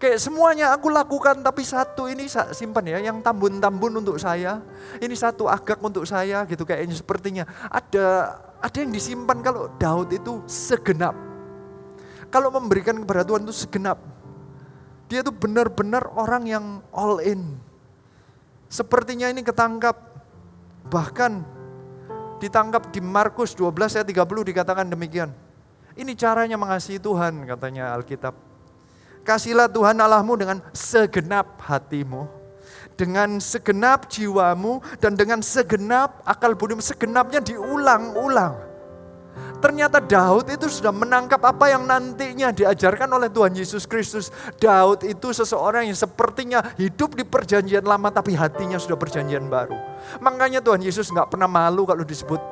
Kayak semuanya aku lakukan, tapi satu ini simpan ya, yang tambun-tambun untuk saya, ini satu Agag untuk saya gitu, kayaknya sepertinya. Ada yang disimpan. Kalau Daud itu segenap. Kalau memberikan kepada Tuhan itu segenap. Dia itu benar-benar orang yang all in. Sepertinya ini ketangkap. Bahkan ditangkap di Markus 12 ayat 30 dikatakan demikian. Ini caranya mengasihi Tuhan, katanya Alkitab. Kasihlah Tuhan Allahmu dengan segenap hatimu, dengan segenap jiwamu dan dengan segenap akal budimu. Segenapnya diulang-ulang. Ternyata Daud itu sudah menangkap apa yang nantinya diajarkan oleh Tuhan Yesus Kristus. Daud itu seseorang yang sepertinya hidup di perjanjian lama tapi hatinya sudah perjanjian baru. Makanya Tuhan Yesus gak pernah malu kalau disebut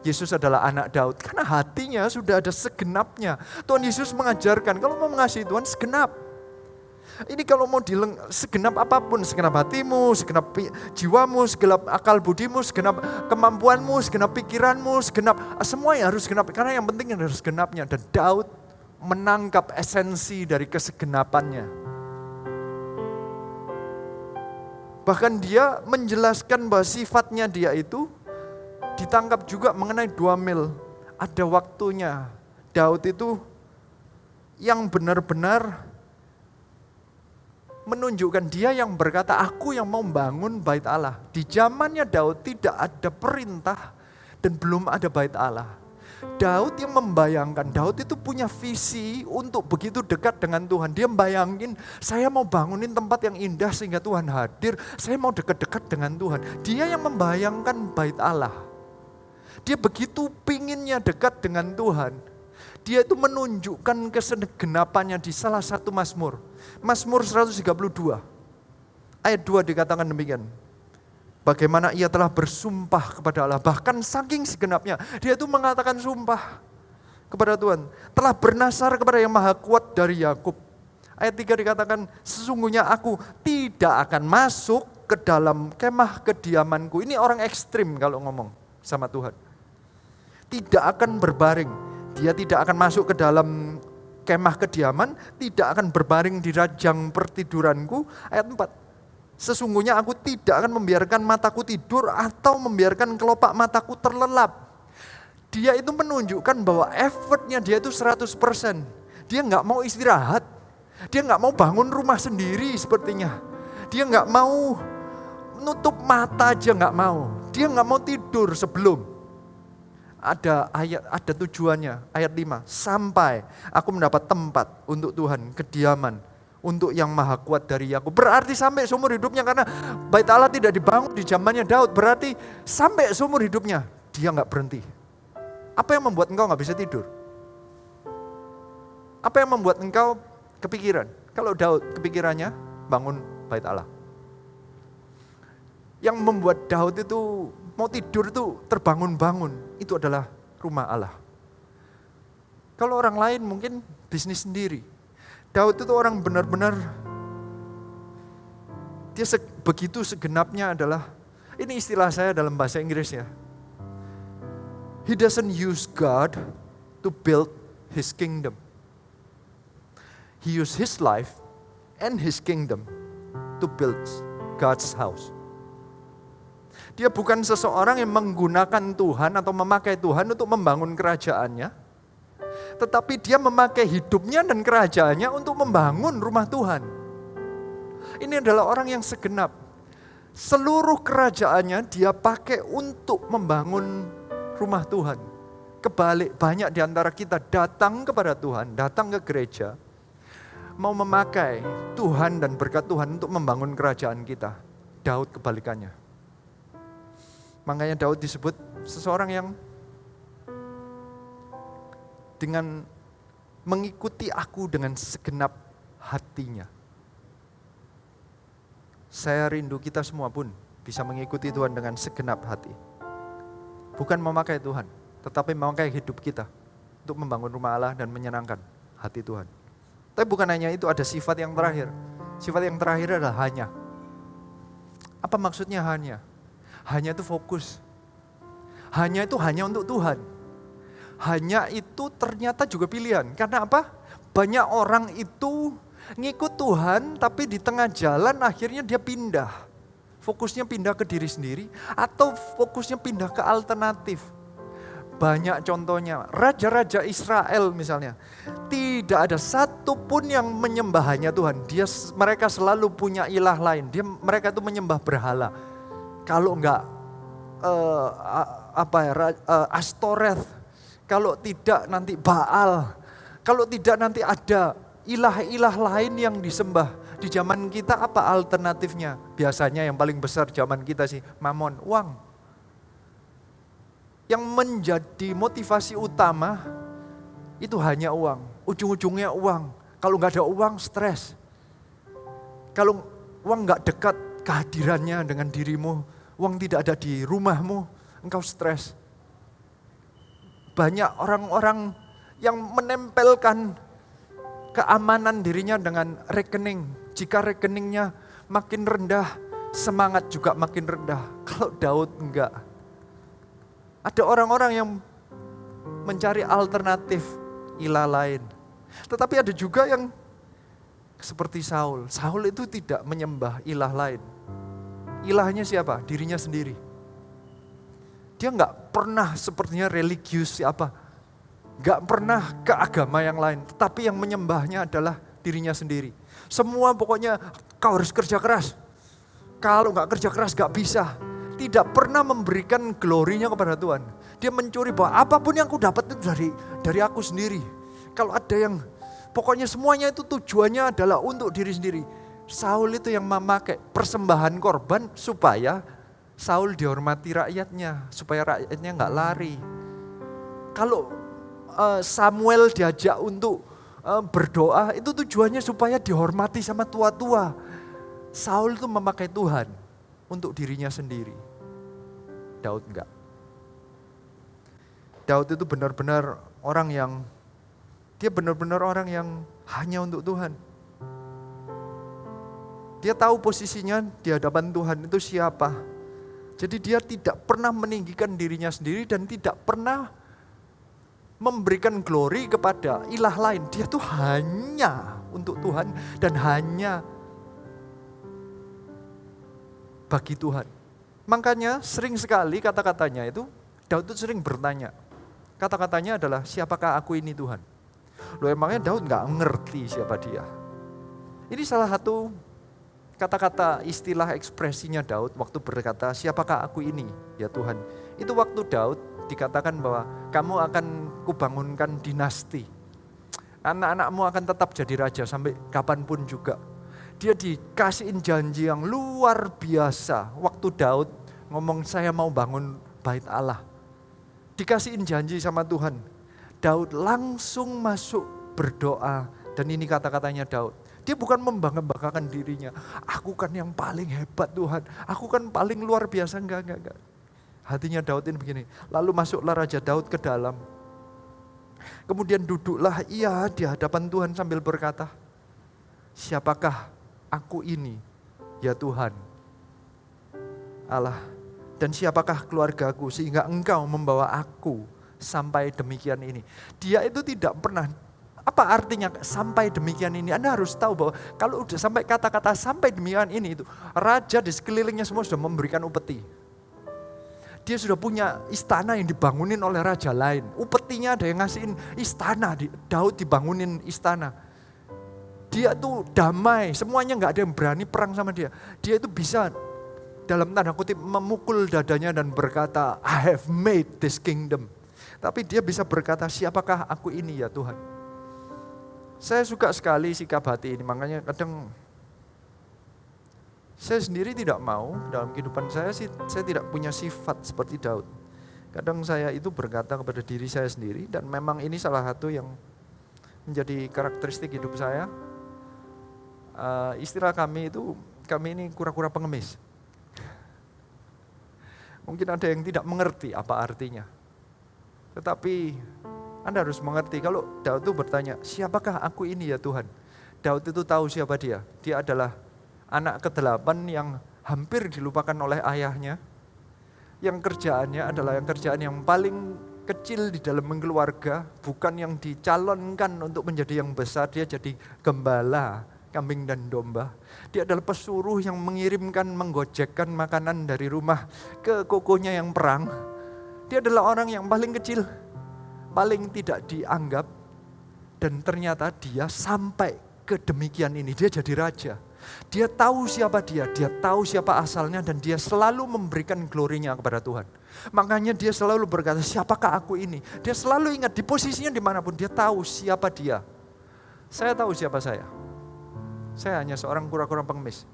Yesus adalah anak Daud. Karena hatinya sudah ada segenapnya. Tuhan Yesus mengajarkan kalau mau mengasihi Tuhan segenap. Ini kalau mau segenap apapun, segenap hatimu, segenap jiwamu, segenap akal budimu, segenap kemampuanmu, segenap pikiranmu, segenap semua yang harus segenap. Karena yang penting harus segenapnya. Dan Daud menangkap esensi dari kesegenapannya. Bahkan dia menjelaskan bahwa sifatnya dia itu ditangkap juga mengenai 2 mil. Ada waktunya. Daud itu yang benar-benar menunjukkan dia yang berkata, aku yang mau membangun bait Allah. Di zamannya Daud tidak ada perintah dan belum ada bait Allah. Daud yang membayangkan, Daud itu punya visi untuk begitu dekat dengan Tuhan. Dia membayangin, saya mau bangunin tempat yang indah sehingga Tuhan hadir. Saya mau dekat-dekat dengan Tuhan. Dia yang membayangkan bait Allah. Dia begitu pinginnya dekat dengan Tuhan. Dia itu menunjukkan kesegenapannya di salah satu Mazmur. Mazmur 132. Ayat 2 dikatakan demikian. Bagaimana ia telah bersumpah kepada Allah. Bahkan saking segenapnya. Dia itu mengatakan sumpah kepada Tuhan. Telah bernasar kepada yang maha kuat dari Yakub. Ayat 3 dikatakan, sesungguhnya aku tidak akan masuk ke dalam kemah kediamanku. Ini orang ekstrim kalau ngomong sama Tuhan. Tidak akan berbaring. Dia tidak akan masuk ke dalam kemah kediaman, tidak akan berbaring di rajang pertiduranku. Ayat 4, sesungguhnya aku tidak akan membiarkan mataku tidur atau membiarkan kelopak mataku terlelap. Dia itu menunjukkan bahwa effortnya dia itu 100%. Dia nggak mau istirahat, dia nggak mau bangun rumah sendiri sepertinya. Dia nggak mau nutup mata aja nggak mau. Dia nggak mau tidur sebelum. Ada tujuannya, ayat 5, sampai aku mendapat tempat untuk Tuhan, kediaman untuk yang maha kuat dari Yakub. Berarti sampai seumur hidupnya, karena bait Allah tidak dibangun di zamannya Daud, berarti sampai seumur hidupnya dia gak berhenti. Apa yang membuat engkau gak bisa tidur? Apa yang membuat engkau kepikiran? Kalau Daud kepikirannya bangun bait Allah. Yang membuat Daud itu mau tidur itu terbangun-bangun, itu adalah rumah Allah. Kalau orang lain mungkin bisnis sendiri. Daud itu orang benar-benar, dia begitu segenapnya adalah, ini istilah saya dalam bahasa Inggris ya. He doesn't use God to build his kingdom. He used his life and his kingdom to build God's house. Dia bukan seseorang yang menggunakan Tuhan atau memakai Tuhan untuk membangun kerajaannya. Tetapi dia memakai hidupnya dan kerajaannya untuk membangun rumah Tuhan. Ini adalah orang yang segenap. Seluruh kerajaannya dia pakai untuk membangun rumah Tuhan. Kebalik, banyak di antara kita datang kepada Tuhan, datang ke gereja, mau memakai Tuhan dan berkat Tuhan untuk membangun kerajaan kita. Daud kebalikannya. Makanya Daud disebut seseorang yang dengan mengikuti aku dengan segenap hatinya. Saya rindu kita semua pun bisa mengikuti Tuhan dengan segenap hati. Bukan memakai Tuhan, tetapi memakai hidup kita untuk membangun rumah Allah dan menyenangkan hati Tuhan. Tapi bukan hanya itu, ada sifat yang terakhir. Sifat yang terakhir adalah hanya. Apa maksudnya hanya? Hanya itu fokus. Hanya itu hanya untuk Tuhan. Hanya itu ternyata juga pilihan. Karena apa? Banyak orang itu ngikut Tuhan tapi di tengah jalan akhirnya dia pindah. Fokusnya pindah ke diri sendiri atau fokusnya pindah ke alternatif. Banyak contohnya, raja-raja Israel misalnya. Tidak ada satu pun yang menyembah hanya Tuhan. Mereka selalu punya ilah lain. Mereka itu menyembah berhala. Kalau enggak Astoreth, kalau tidak nanti Baal, kalau tidak nanti ada ilah-ilah lain yang disembah. Di zaman kita apa alternatifnya? Biasanya yang paling besar zaman kita sih, mamon, uang. Yang menjadi motivasi utama itu hanya uang. Ujung-ujungnya uang. Kalau nggak ada uang, stres. Kalau uang nggak dekat kehadirannya dengan dirimu, uang tidak ada di rumahmu, engkau stres. Banyak orang-orang yang menempelkan keamanan dirinya dengan rekening. Jika rekeningnya makin rendah, semangat juga makin rendah. Kalau Daud enggak. Ada orang-orang yang mencari alternatif ilah lain. Tetapi ada juga yang seperti Saul. Saul itu tidak menyembah ilah lain. Ilahnya siapa? Dirinya sendiri. Dia enggak pernah sepertinya religius siapa. Enggak pernah ke agama yang lain. Tetapi yang menyembahnya adalah dirinya sendiri. Semua pokoknya kau harus kerja keras. Kalau enggak kerja keras enggak bisa. Tidak pernah memberikan glorinya kepada Tuhan. Dia mencuri bahwa apapun yang aku dapat itu dari aku sendiri. Kalau ada yang pokoknya semuanya itu tujuannya adalah untuk diri sendiri. Saul itu yang memakai persembahan korban supaya Saul dihormati rakyatnya. Supaya rakyatnya enggak lari. Kalau Samuel diajak untuk berdoa itu tujuannya supaya dihormati sama tua-tua. Saul itu memakai Tuhan untuk dirinya sendiri. Daud enggak. Daud itu benar-benar orang yang hanya untuk Tuhan. Dia tahu posisinya di hadapan Tuhan itu siapa. Jadi dia tidak pernah meninggikan dirinya sendiri dan tidak pernah memberikan glory kepada ilah lain. Dia tuh hanya untuk Tuhan dan hanya bagi Tuhan. Makanya sering sekali kata-katanya itu, Daud itu sering bertanya. Kata-katanya adalah, siapakah aku ini Tuhan? Loh emangnya Daud gak ngerti siapa dia? Ini salah satu kata-kata istilah ekspresinya Daud waktu berkata, siapakah aku ini ya Tuhan? Itu waktu Daud dikatakan bahwa kamu akan kubangunkan dinasti. Anak-anakmu akan tetap jadi raja sampai kapanpun juga. Dia dikasihin janji yang luar biasa. Waktu Daud ngomong saya mau bangun bait Allah. Dikasihin janji sama Tuhan. Daud langsung masuk berdoa. Dan ini kata-katanya Daud. Dia bukan membangga-banggakan dirinya. Aku kan yang paling hebat Tuhan. Aku kan paling luar biasa. Enggak. Hatinya Daud ini begini. Lalu masuklah Raja Daud ke dalam. Kemudian duduklah ia di hadapan Tuhan sambil berkata, siapakah aku ini ya Tuhan Allah, dan siapakah keluargaku sehingga engkau membawa aku sampai demikian ini. Dia itu tidak pernah, apa artinya sampai demikian ini? Anda harus tahu bahwa kalau udah sampai kata-kata sampai demikian ini, itu raja di sekelilingnya semua sudah memberikan upeti. Dia sudah punya istana yang dibangunin oleh raja lain. Upetinya ada yang ngasihin istana, Daud dibangunin istana. Dia tuh damai, semuanya gak ada yang berani perang sama dia. Dia itu bisa dalam tanda kutip memukul dadanya dan berkata, I have made this kingdom. Tapi dia bisa berkata, siapakah aku ini ya Tuhan? Saya suka sekali sikap hati ini, makanya kadang saya sendiri tidak mau, dalam kehidupan saya tidak punya sifat seperti Daud. Kadang saya itu berkata kepada diri saya sendiri, dan memang ini salah satu yang menjadi karakteristik hidup saya. Istilah kami ini kura-kura pengemis. Mungkin ada yang tidak mengerti apa artinya. Tetapi Anda harus mengerti, kalau Daud itu bertanya, siapakah aku ini ya Tuhan? Daud itu tahu siapa dia. Dia adalah anak ke-8 yang hampir dilupakan oleh ayahnya. Yang kerjaannya adalah kerjaan yang paling kecil di dalam keluarga, bukan yang dicalonkan untuk menjadi yang besar. Dia jadi gembala kambing dan domba. Dia adalah pesuruh yang mengirimkan, menggojekkan makanan dari rumah ke kokonya yang perang. Dia adalah orang yang paling kecil, paling tidak dianggap, dan ternyata dia sampai ke demikian ini. Dia jadi raja. Dia tahu siapa dia tahu siapa asalnya, dan dia selalu memberikan glorinya kepada Tuhan. Makanya dia selalu berkata, siapakah aku ini? Dia selalu ingat di posisinya dimanapun, dia tahu siapa dia. Saya tahu siapa saya. Saya hanya seorang kura-kura pengemis.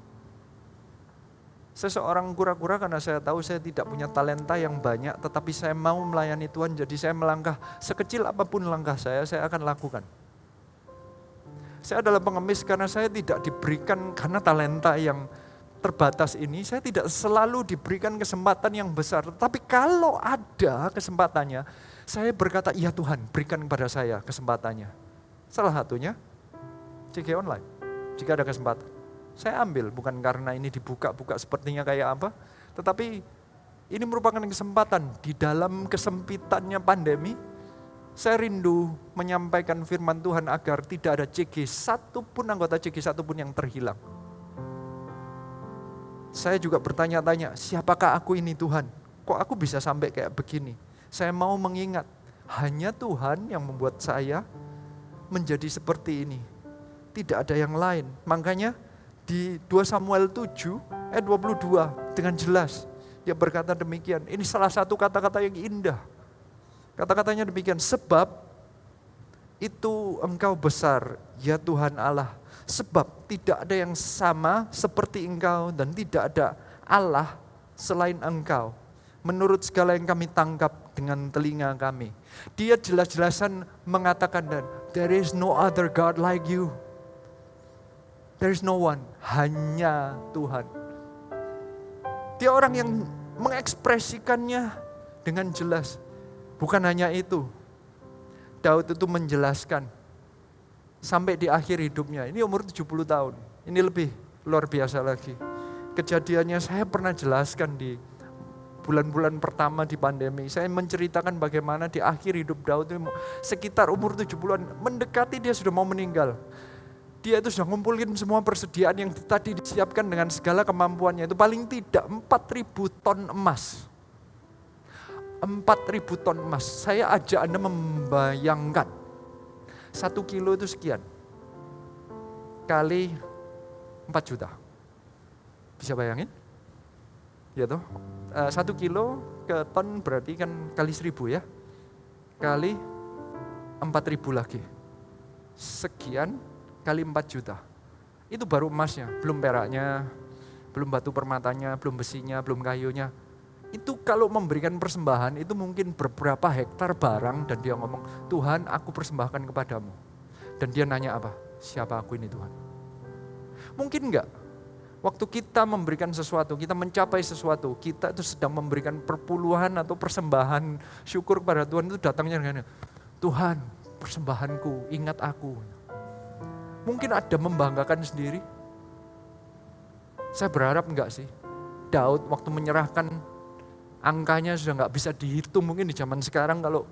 Saya seorang kura-kura karena saya tahu saya tidak punya talenta yang banyak, tetapi saya mau melayani Tuhan, jadi saya melangkah sekecil apapun langkah saya akan lakukan. Saya adalah pengemis karena saya tidak diberikan karena talenta yang terbatas ini, saya tidak selalu diberikan kesempatan yang besar. Tapi kalau ada kesempatannya, saya berkata, iya Tuhan, berikan kepada saya kesempatannya. Salah satunya, CG online. Jika ada kesempatan, saya ambil, bukan karena ini dibuka-buka sepertinya kayak apa, tetapi ini merupakan kesempatan di dalam kesempitannya pandemi. Saya rindu menyampaikan firman Tuhan agar tidak ada CG satupun, anggota CG satupun yang terhilang. Saya juga bertanya-tanya, siapakah aku ini Tuhan? Kok aku bisa sampai kayak begini? Saya mau mengingat, hanya Tuhan yang membuat saya menjadi seperti ini. Tidak ada yang lain. Makanya di 2 Samuel 7 ayat 22 dengan jelas dia berkata demikian. Ini salah satu kata-kata yang indah. Kata-katanya demikian, sebab itu Engkau besar, ya Tuhan Allah. Sebab tidak ada yang sama seperti Engkau dan tidak ada Allah selain Engkau. Menurut segala yang kami tangkap dengan telinga kami. Dia jelas-jelasan mengatakan, dan there is no other God like you. There is no one, hanya Tuhan. Dia orang yang mengekspresikannya dengan jelas. Bukan hanya itu, Daud itu menjelaskan sampai di akhir hidupnya, ini umur 70 tahun, ini lebih luar biasa lagi. Kejadiannya saya pernah jelaskan di bulan-bulan pertama di pandemi, saya menceritakan bagaimana di akhir hidup Daud sekitar umur 70-an, mendekati dia sudah mau meninggal. Dia itu sudah ngumpulin semua persediaan yang tadi disiapkan dengan segala kemampuannya. Itu paling tidak 4.000 ton emas. 4.000 ton emas. Saya ajak Anda membayangkan. 1 kilo itu sekian. Kali 4 juta. Bisa bayangin? Ya toh? 1 kilo ke ton berarti kan kali 1.000 ya. Kali 4.000 lagi. Sekian kali 4 juta. Itu baru emasnya, belum peraknya, belum batu permatanya, belum besinya, belum kayunya. Itu kalau memberikan persembahan itu mungkin beberapa hektar barang dan dia ngomong, Tuhan aku persembahkan kepadamu. Dan dia nanya apa? Siapa aku ini Tuhan? Mungkin enggak? Waktu kita memberikan sesuatu, kita mencapai sesuatu, kita itu sedang memberikan perpuluhan atau persembahan syukur kepada Tuhan, itu datangnya dengan Tuhan persembahanku, ingat aku. Mungkin ada membanggakan sendiri. Saya berharap enggak sih. Daud waktu menyerahkan angkanya sudah enggak bisa dihitung. Mungkin di zaman sekarang kalau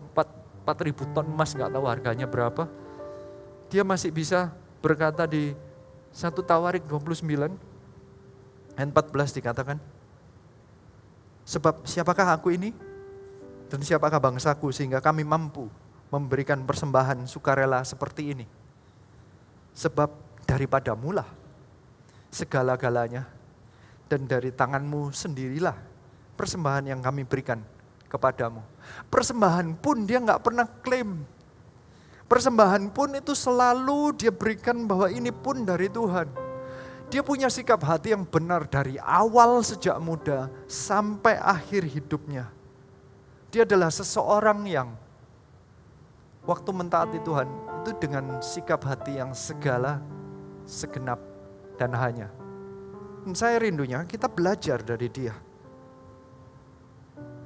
4.000 ton emas enggak tahu harganya berapa. Dia masih bisa berkata di 1 Tawarik 29 ayat 14 dikatakan. Sebab siapakah aku ini? Dan siapakah bangsaku sehingga kami mampu memberikan persembahan sukarela seperti ini? Sebab daripadamu lah segala-galanya dan dari tanganmu sendirilah persembahan yang kami berikan kepadamu. Persembahan pun dia nggak pernah klaim. Persembahan pun itu selalu dia berikan bahwa ini pun dari Tuhan. Dia punya sikap hati yang benar dari awal sejak muda sampai akhir hidupnya. Dia adalah seseorang yang waktu mentaati Tuhan itu dengan sikap hati yang segala, segenap, dan hanya. Dan saya rindunya kita belajar dari dia.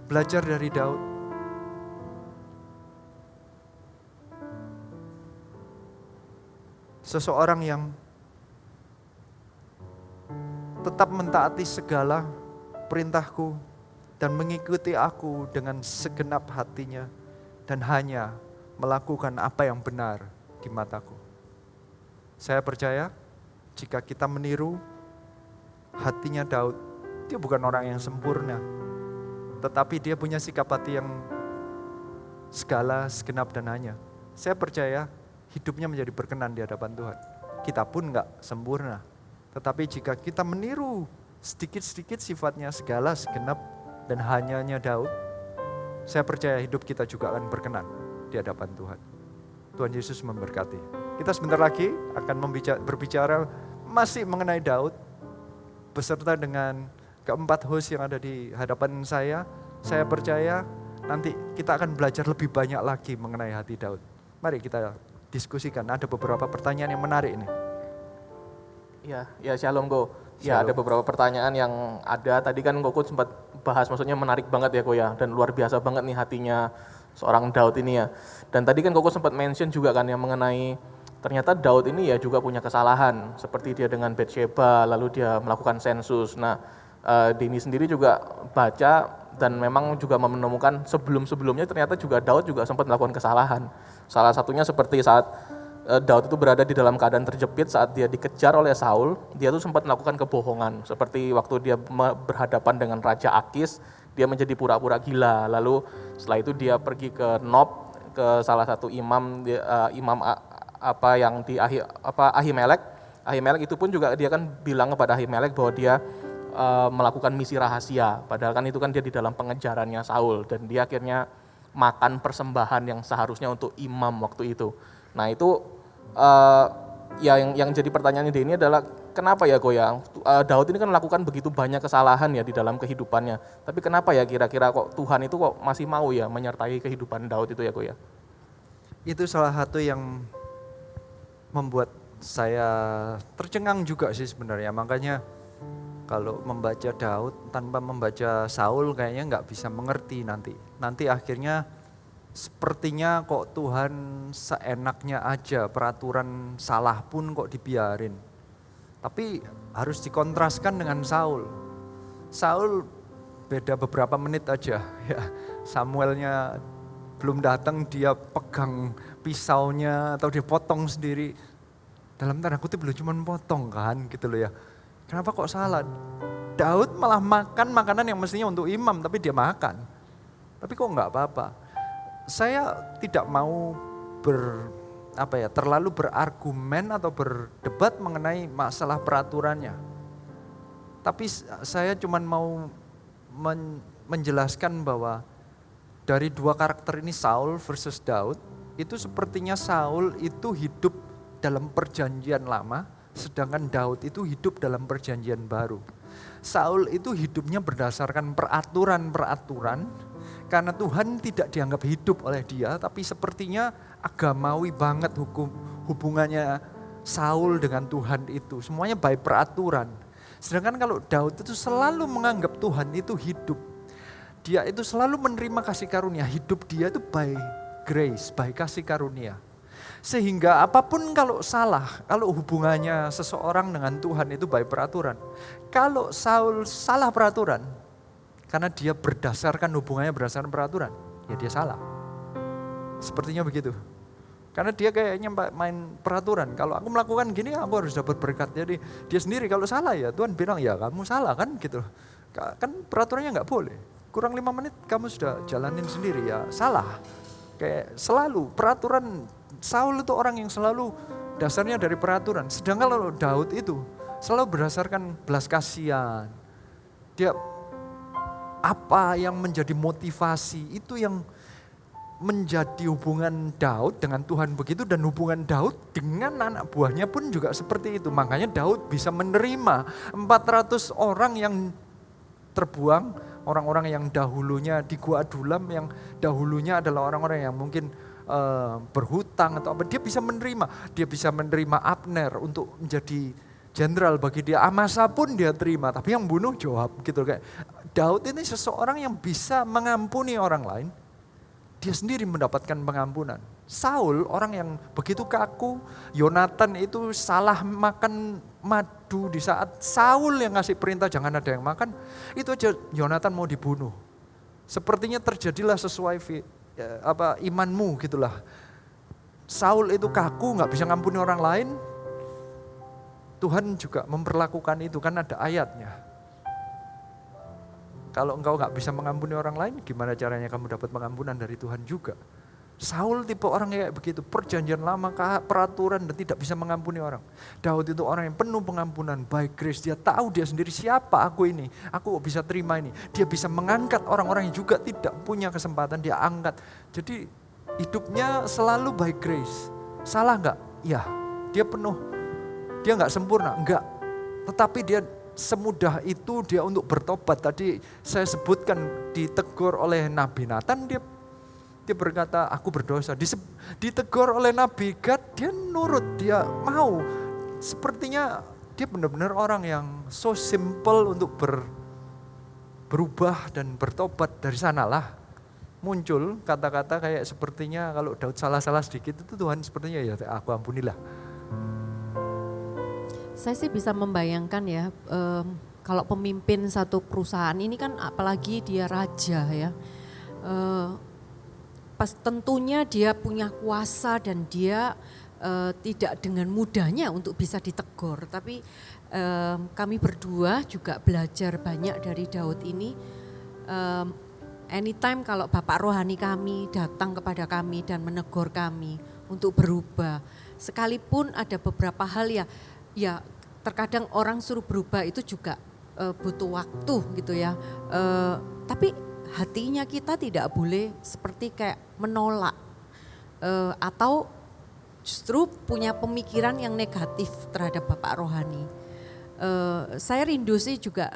Belajar dari Daud. Seseorang yang tetap mentaati segala perintahku dan mengikuti aku dengan segenap hatinya dan hanya melakukan apa yang benar di mataku. Saya percaya jika kita meniru hatinya Daud, dia bukan orang yang sempurna, tetapi dia punya sikap hati yang segala, segenap dan hanya. Saya percaya hidupnya menjadi berkenan di hadapan Tuhan. Kita pun enggak sempurna, tetapi jika kita meniru sedikit-sedikit sifatnya segala, segenap dan hanyanya Daud, saya percaya hidup kita juga akan berkenan di hadapan Tuhan. Tuhan Yesus memberkati. Kita sebentar lagi akan berbicara masih mengenai Daud, beserta dengan keempat host yang ada di hadapan saya percaya nanti kita akan belajar lebih banyak lagi mengenai hati Daud. Mari kita diskusikan, ada beberapa pertanyaan yang menarik ini. Ya Shalom Go. Ya, ada beberapa pertanyaan yang ada. Tadi kan Koko sempat bahas, maksudnya menarik banget ya Ko ya, dan luar biasa banget nih hatinya seorang Daud ini ya. Dan tadi kan Koko sempat mention juga kan yang mengenai ternyata Daud ini ya juga punya kesalahan, seperti dia dengan Bathsheba, lalu dia melakukan sensus. Nah, Denny sendiri juga baca dan memang juga menemukan sebelum-sebelumnya ternyata juga Daud juga sempat melakukan kesalahan. Salah satunya seperti saat Daud itu berada di dalam keadaan terjepit saat dia dikejar oleh Saul, dia tuh sempat melakukan kebohongan. Seperti waktu dia berhadapan dengan Raja Akis, dia menjadi pura-pura gila. Lalu setelah itu dia pergi ke Nob, ke salah satu imam, Ahimelek. Ahimelek itu pun juga dia kan bilang kepada Ahimelek bahwa dia melakukan misi rahasia. Padahal kan itu kan dia di dalam pengejarannya Saul, dan dia akhirnya makan persembahan yang seharusnya untuk imam waktu itu. Nah itu yang jadi pertanyaan ini adalah kenapa ya Goya, Daud ini kan melakukan begitu banyak kesalahan ya di dalam kehidupannya, tapi kenapa ya kira-kira kok Tuhan itu kok masih mau ya menyertai kehidupan Daud itu ya Goya? Itu salah satu yang membuat saya tercengang juga sih sebenarnya. Makanya kalau membaca Daud tanpa membaca Saul kayaknya nggak bisa mengerti nanti akhirnya sepertinya kok Tuhan seenaknya aja, peraturan salah pun kok dibiarin. Tapi harus dikontraskan dengan Saul. Saul beda beberapa menit aja ya. Samuelnya belum datang dia pegang pisaunya atau dia potong sendiri. Dalam tanda kutip belum cuma potong kan gitu loh ya. Kenapa kok salah? Daud malah makan makanan yang mestinya untuk imam tapi dia makan. Tapi kok enggak apa-apa. Saya tidak mau terlalu berargumen atau berdebat mengenai masalah peraturannya. Tapi saya cuma mau menjelaskan bahwa dari dua karakter ini, Saul versus Daud, itu sepertinya Saul itu hidup dalam perjanjian lama, sedangkan Daud itu hidup dalam perjanjian baru. Saul itu hidupnya berdasarkan peraturan-peraturan, karena Tuhan tidak dianggap hidup oleh dia, tapi sepertinya agamawi banget hubungannya Saul dengan Tuhan itu. Semuanya by peraturan. Sedangkan kalau Daud itu selalu menganggap Tuhan itu hidup. Dia itu selalu menerima kasih karunia. Hidup dia itu by grace, by kasih karunia. Sehingga apapun kalau salah, kalau hubungannya seseorang dengan Tuhan itu by peraturan. Kalau Saul salah peraturan, karena dia berdasarkan hubungannya berdasarkan peraturan, ya dia salah. Sepertinya begitu. Karena dia kayaknya main peraturan. Kalau aku melakukan gini, aku harus dapat berkat. Jadi dia sendiri kalau salah ya Tuhan bilang ya kamu salah kan gitu. Kan peraturannya nggak boleh. Kurang 5 menit kamu sudah jalanin sendiri ya salah. Kayak selalu peraturan. Saul itu orang yang selalu dasarnya dari peraturan. Sedangkan kalau Daud itu selalu berdasarkan belas kasihan. Dia apa yang menjadi motivasi itu yang menjadi hubungan Daud dengan Tuhan begitu, dan hubungan Daud dengan anak buahnya pun juga seperti itu. Makanya Daud bisa menerima 400 orang yang terbuang, orang-orang yang dahulunya di Gua Adulam, yang dahulunya adalah orang-orang yang mungkin berhutang atau apa, dia bisa menerima Abner untuk menjadi jenderal bagi dia. Amasa pun dia terima, tapi yang bunuh Joab gitu. Kayak Daud ini seseorang yang bisa mengampuni orang lain, dia sendiri mendapatkan pengampunan. Saul orang yang begitu kaku. Yonatan itu salah makan madu di saat Saul yang ngasih perintah jangan ada yang makan, itu aja Yonatan mau dibunuh. Sepertinya terjadilah sesuai imanmu gitulah. Saul itu kaku, nggak bisa ngampuni orang lain. Tuhan juga memperlakukan itu, kan ada ayatnya. Kalau engkau nggak bisa mengampuni orang lain, gimana caranya kamu dapat pengampunan dari Tuhan juga? Saul tipe orang kayak begitu, perjanjian lama, peraturan, dan tidak bisa mengampuni orang. Daud itu orang yang penuh pengampunan, by grace. Dia tahu dia sendiri siapa aku ini, aku bisa terima ini. Dia bisa mengangkat orang-orang yang juga tidak punya kesempatan, dia angkat. Jadi hidupnya selalu by grace. Salah nggak? Ya, dia dia nggak sempurna, enggak. Tetapi dia semudah itu dia untuk bertobat. Tadi saya sebutkan ditegur oleh Nabi Nathan, dia berkata aku berdosa. Ditegur oleh Nabi Gad, dia nurut, dia mau. Sepertinya dia benar-benar orang yang so simple untuk berubah dan bertobat. Dari sanalah muncul kata-kata kayak sepertinya kalau Daud salah-salah sedikit itu Tuhan sepertinya ya aku ampunilah. Saya sih bisa membayangkan ya, kalau pemimpin satu perusahaan ini kan apalagi dia raja ya, pas tentunya dia punya kuasa dan dia tidak dengan mudahnya untuk bisa ditegur. Tapi kami berdua juga belajar banyak dari Daud ini. Anytime kalau Bapak rohani kami datang kepada kami dan menegur kami untuk berubah, sekalipun ada beberapa hal ya terkadang orang suruh berubah itu juga butuh waktu gitu ya. Tapi hatinya kita tidak boleh seperti kayak menolak atau justru punya pemikiran yang negatif terhadap Bapak rohani. Saya rindu sih juga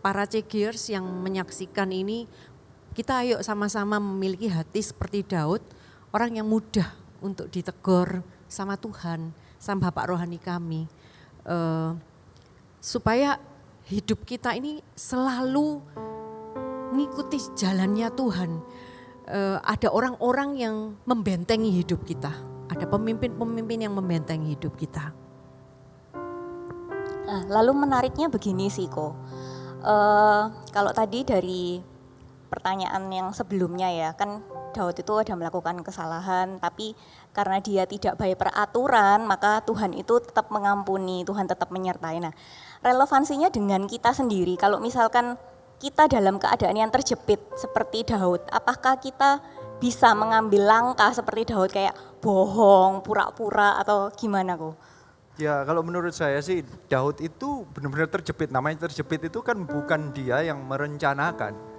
para cegers yang menyaksikan ini, kita ayo sama-sama memiliki hati seperti Daud, orang yang mudah untuk ditegur sama Tuhan, sama Bapak rohani kami. Supaya hidup kita ini selalu mengikuti jalannya Tuhan. Ada orang-orang yang membentengi hidup kita, ada pemimpin-pemimpin yang membentengi hidup kita. Nah, lalu menariknya begini sih Ko, kalau tadi dari pertanyaan yang sebelumnya ya, kan Daud itu ada melakukan kesalahan, tapi karena dia tidak baik peraturan, maka Tuhan itu tetap mengampuni, Tuhan tetap menyertai. Nah, relevansinya dengan kita sendiri, kalau misalkan kita dalam keadaan yang terjepit seperti Daud, apakah kita bisa mengambil langkah seperti Daud kayak bohong, pura-pura atau gimana kok? Ya kalau menurut saya sih Daud itu benar-benar terjepit. Namanya terjepit itu kan bukan dia yang merencanakan.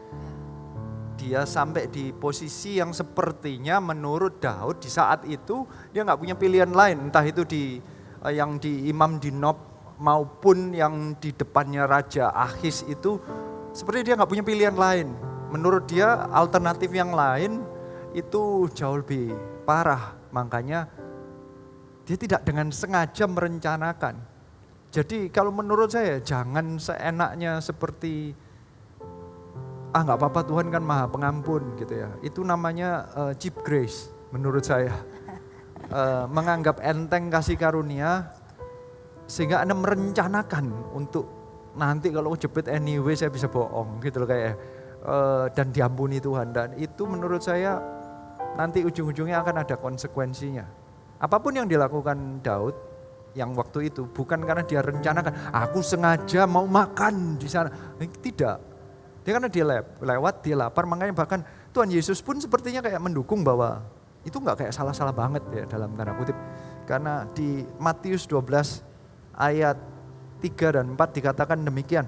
Dia sampai di posisi yang sepertinya menurut Daud di saat itu dia nggak punya pilihan lain, entah itu yang di Imam di Nob maupun yang di depannya Raja Akhis itu seperti dia nggak punya pilihan lain. Menurut dia alternatif yang lain itu jauh lebih parah, makanya dia tidak dengan sengaja merencanakan. Jadi kalau menurut saya jangan seenaknya seperti nggak apa-apa Tuhan kan maha pengampun gitu ya. Itu namanya cheap grace menurut saya. Menganggap enteng kasih karunia sehingga Anda merencanakan untuk nanti kalau kejepit anyway saya bisa bohong gitu loh kayak dan diampuni Tuhan. Dan itu menurut saya nanti ujung-ujungnya akan ada konsekuensinya. Apapun yang dilakukan Daud yang waktu itu bukan karena dia rencanakan, aku sengaja mau makan di sana. Tidak. Dia karena dia lewat, dia lapar, makanya bahkan Tuhan Yesus pun sepertinya kayak mendukung bahwa itu enggak kayak salah-salah banget ya dalam tanda kutip. Karena di Matius 12 ayat 3 dan 4 dikatakan demikian.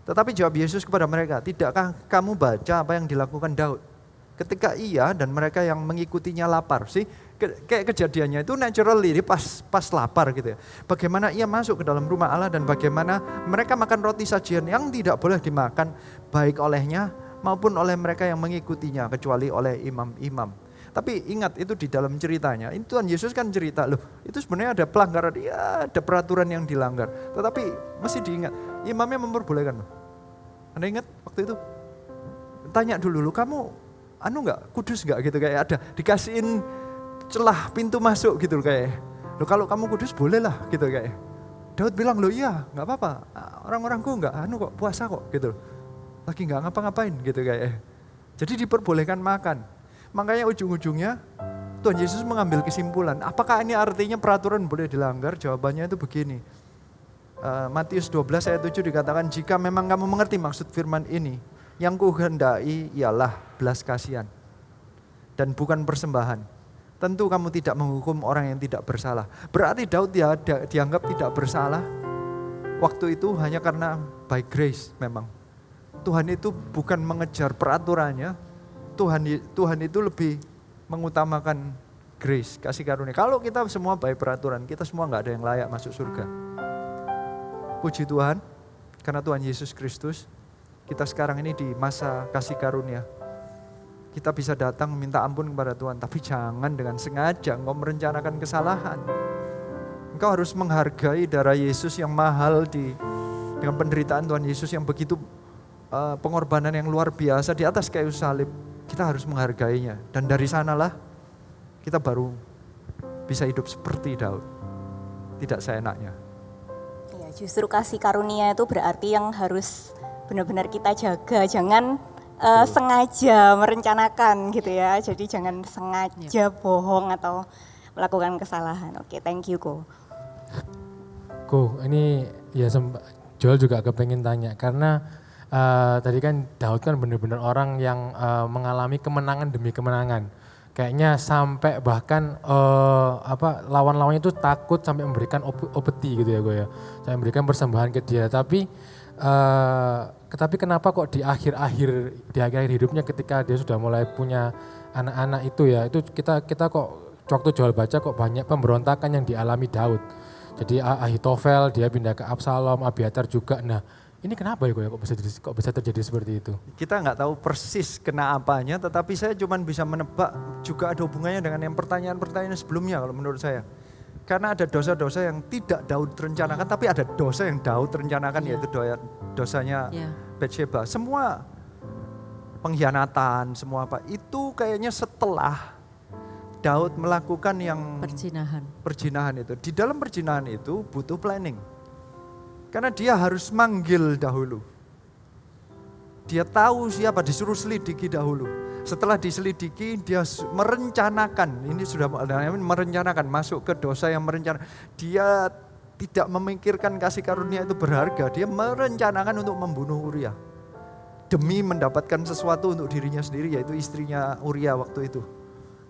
Tetapi jawab Yesus kepada mereka, tidakkah kamu baca apa yang dilakukan Daud? Ketika ia dan mereka yang mengikutinya lapar, sih kayak kejadiannya itu naturally dia pas lapar gitu ya. Bagaimana ia masuk ke dalam rumah Allah dan bagaimana mereka makan roti sajian yang tidak boleh dimakan baik olehnya maupun oleh mereka yang mengikutinya kecuali oleh imam-imam. Tapi ingat itu di dalam ceritanya, itu Tuhan Yesus kan cerita loh, itu sebenarnya ada pelanggaran, ya ada peraturan yang dilanggar. Tetapi mesti diingat, imamnya memperbolehkan loh. Anda ingat waktu itu? Tanya dulu, kamu kudus enggak gitu kayak ada dikasihin celah pintu masuk gitu loh kayak. Loh kalau kamu kudus boleh lah gitu kayak. Daud bilang loh iya enggak apa-apa. Orang-orangku enggak kok puasa kok gitu loh. Lagi enggak ngapa-ngapain gitu kayak. Jadi diperbolehkan makan. Makanya ujung-ujungnya Tuhan Yesus mengambil kesimpulan. Apakah ini artinya peraturan boleh dilanggar? Jawabannya itu begini. Matius 12 ayat 7 dikatakan jika memang kamu mengerti maksud firman ini, yang kuhendaki ialah belas kasihan dan bukan persembahan. Tentu kamu tidak menghukum orang yang tidak bersalah. Berarti Daud dianggap tidak bersalah waktu itu hanya karena by grace memang. Tuhan itu bukan mengejar peraturannya, Tuhan itu lebih mengutamakan grace, kasih karunia. Kalau kita semua by peraturan, kita semua nggak ada yang layak masuk surga. Puji Tuhan, karena Tuhan Yesus Kristus, kita sekarang ini di masa kasih karunia. Kita bisa datang minta ampun kepada Tuhan, tapi jangan dengan sengaja engkau merencanakan kesalahan. Engkau harus menghargai darah Yesus yang mahal dengan penderitaan Tuhan Yesus yang begitu pengorbanan yang luar biasa di atas kayu salib. Kita harus menghargainya. Dan dari sanalah kita baru bisa hidup seperti Daud. Tidak seenaknya. Ya, justru kasih karunia itu berarti yang harus benar-benar kita jaga. Jangan sengaja merencanakan gitu ya. Jadi jangan sengaja bohong atau melakukan kesalahan. Oke, thank you Ko. Ko, ini ya Joel juga kepengen tanya karena tadi kan Daud kan benar-benar orang yang mengalami kemenangan demi kemenangan. Kayaknya sampai bahkan lawan-lawannya itu takut sampai memberikan opeti gitu ya Ko ya. Sampai memberikan persembahan ke dia. Tapi kenapa kok di akhir hidupnya ketika dia sudah mulai punya anak-anak itu ya, itu kita kok waktu Joel baca kok banyak pemberontakan yang dialami Daud. Jadi Ahitofel dia pindah ke Absalom, Abiatar juga. Nah, ini kenapa ya kok bisa terjadi seperti itu? Kita nggak tahu persis kena apanya, tetapi saya cuma bisa menebak juga ada hubungannya dengan yang pertanyaan-pertanyaan sebelumnya kalau menurut saya. Karena ada dosa-dosa yang tidak Daud rencanakan, tapi ada dosa yang Daud rencanakan, yaitu dosanya Batsheba. Semua pengkhianatan, semua apa, itu kayaknya setelah Daud melakukan yang perzinahan itu. Di dalam perzinahan itu butuh planning. Karena dia harus manggil dahulu. Dia tahu siapa, disuruh selidiki dahulu. Setelah diselidiki, dia merencanakan, ini sudah merencanakan, masuk ke dosa yang merencanakan. Dia tidak memikirkan kasih karunia itu berharga, dia merencanakan untuk membunuh Uria. Demi mendapatkan sesuatu untuk dirinya sendiri, yaitu istrinya Uria waktu itu.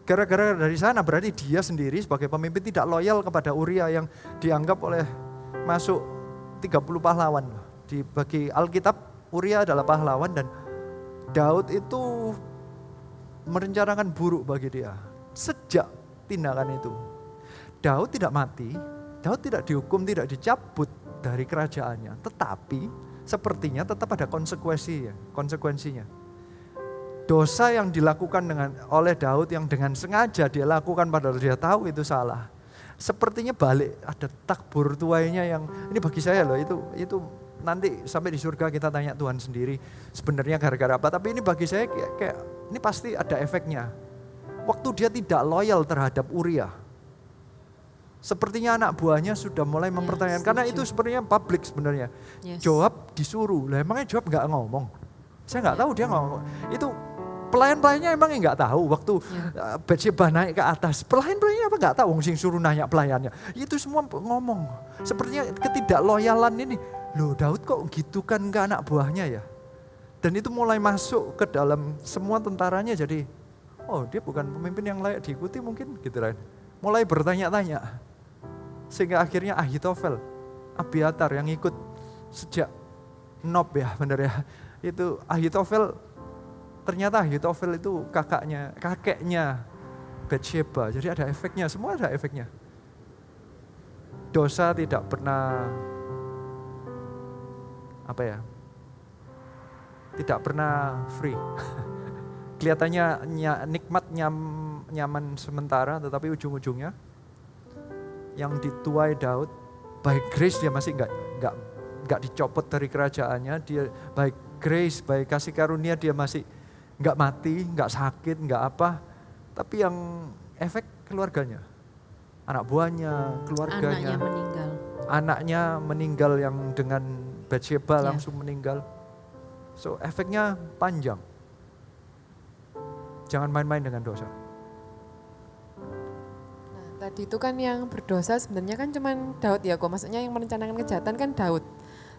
Gara-gara dari sana berarti dia sendiri sebagai pemimpin tidak loyal kepada Uria yang dianggap oleh masuk 30 pahlawan. Bagi Alkitab, Uria adalah pahlawan dan Daud itu merencanakan buruk bagi dia. Sejak tindakan itu, Daud tidak mati, Daud tidak dihukum, tidak dicabut dari kerajaannya. Tetapi sepertinya tetap ada konsekuensinya. Dosa yang dilakukan oleh Daud yang dengan sengaja dia lakukan padahal dia tahu itu salah. Sepertinya balik, ada takbur tuainya yang, ini bagi saya loh, itu nanti sampai di surga kita tanya Tuhan sendiri sebenarnya gara-gara apa. Tapi ini bagi saya kayak ini pasti ada efeknya. Waktu dia tidak loyal terhadap Uria, sepertinya anak buahnya sudah mulai mempertanyakan, karena itu sebenarnya publik sebenarnya. Joab disuruh, lah emangnya Joab nggak ngomong? Saya nggak tahu dia ngomong. Itu pelayan-pelayannya emangnya nggak tahu waktu Batsheba naik ke atas. Pelayan-pelayannya apa nggak tahu? Sing suruh nanya pelayannya. Itu semua ngomong. Sepertinya ketidakloyalan ini. Loh Daud kok gitu kan ke anak buahnya ya? Dan itu mulai masuk ke dalam semua tentaranya, jadi oh dia bukan pemimpin yang layak diikuti mungkin gitu kan. Mulai bertanya-tanya. Sehingga akhirnya Ahitofel, Abiatar yang ikut sejak Nob ya benar ya. Itu Ahitofel, ternyata Ahitofel itu kakeknya Batsheba. Jadi ada efeknya, semua ada efeknya. Dosa tidak pernah tidak pernah free. Kelihatannya nikmat nyaman sementara, tetapi ujung-ujungnya yang dituai Daud, by grace dia masih nggak dicopot dari kerajaannya, dia by grace, by kasih karunia dia masih nggak mati, nggak sakit, nggak apa, tapi yang efek keluarganya, anak buahnya, keluarganya, anaknya meninggal yang dengan Batsheba langsung meninggal. So efeknya panjang. Jangan main-main dengan dosa. Nah, tadi itu kan yang berdosa sebenarnya kan cuman Daud ya kok, maksudnya yang merencanakan kejahatan kan Daud.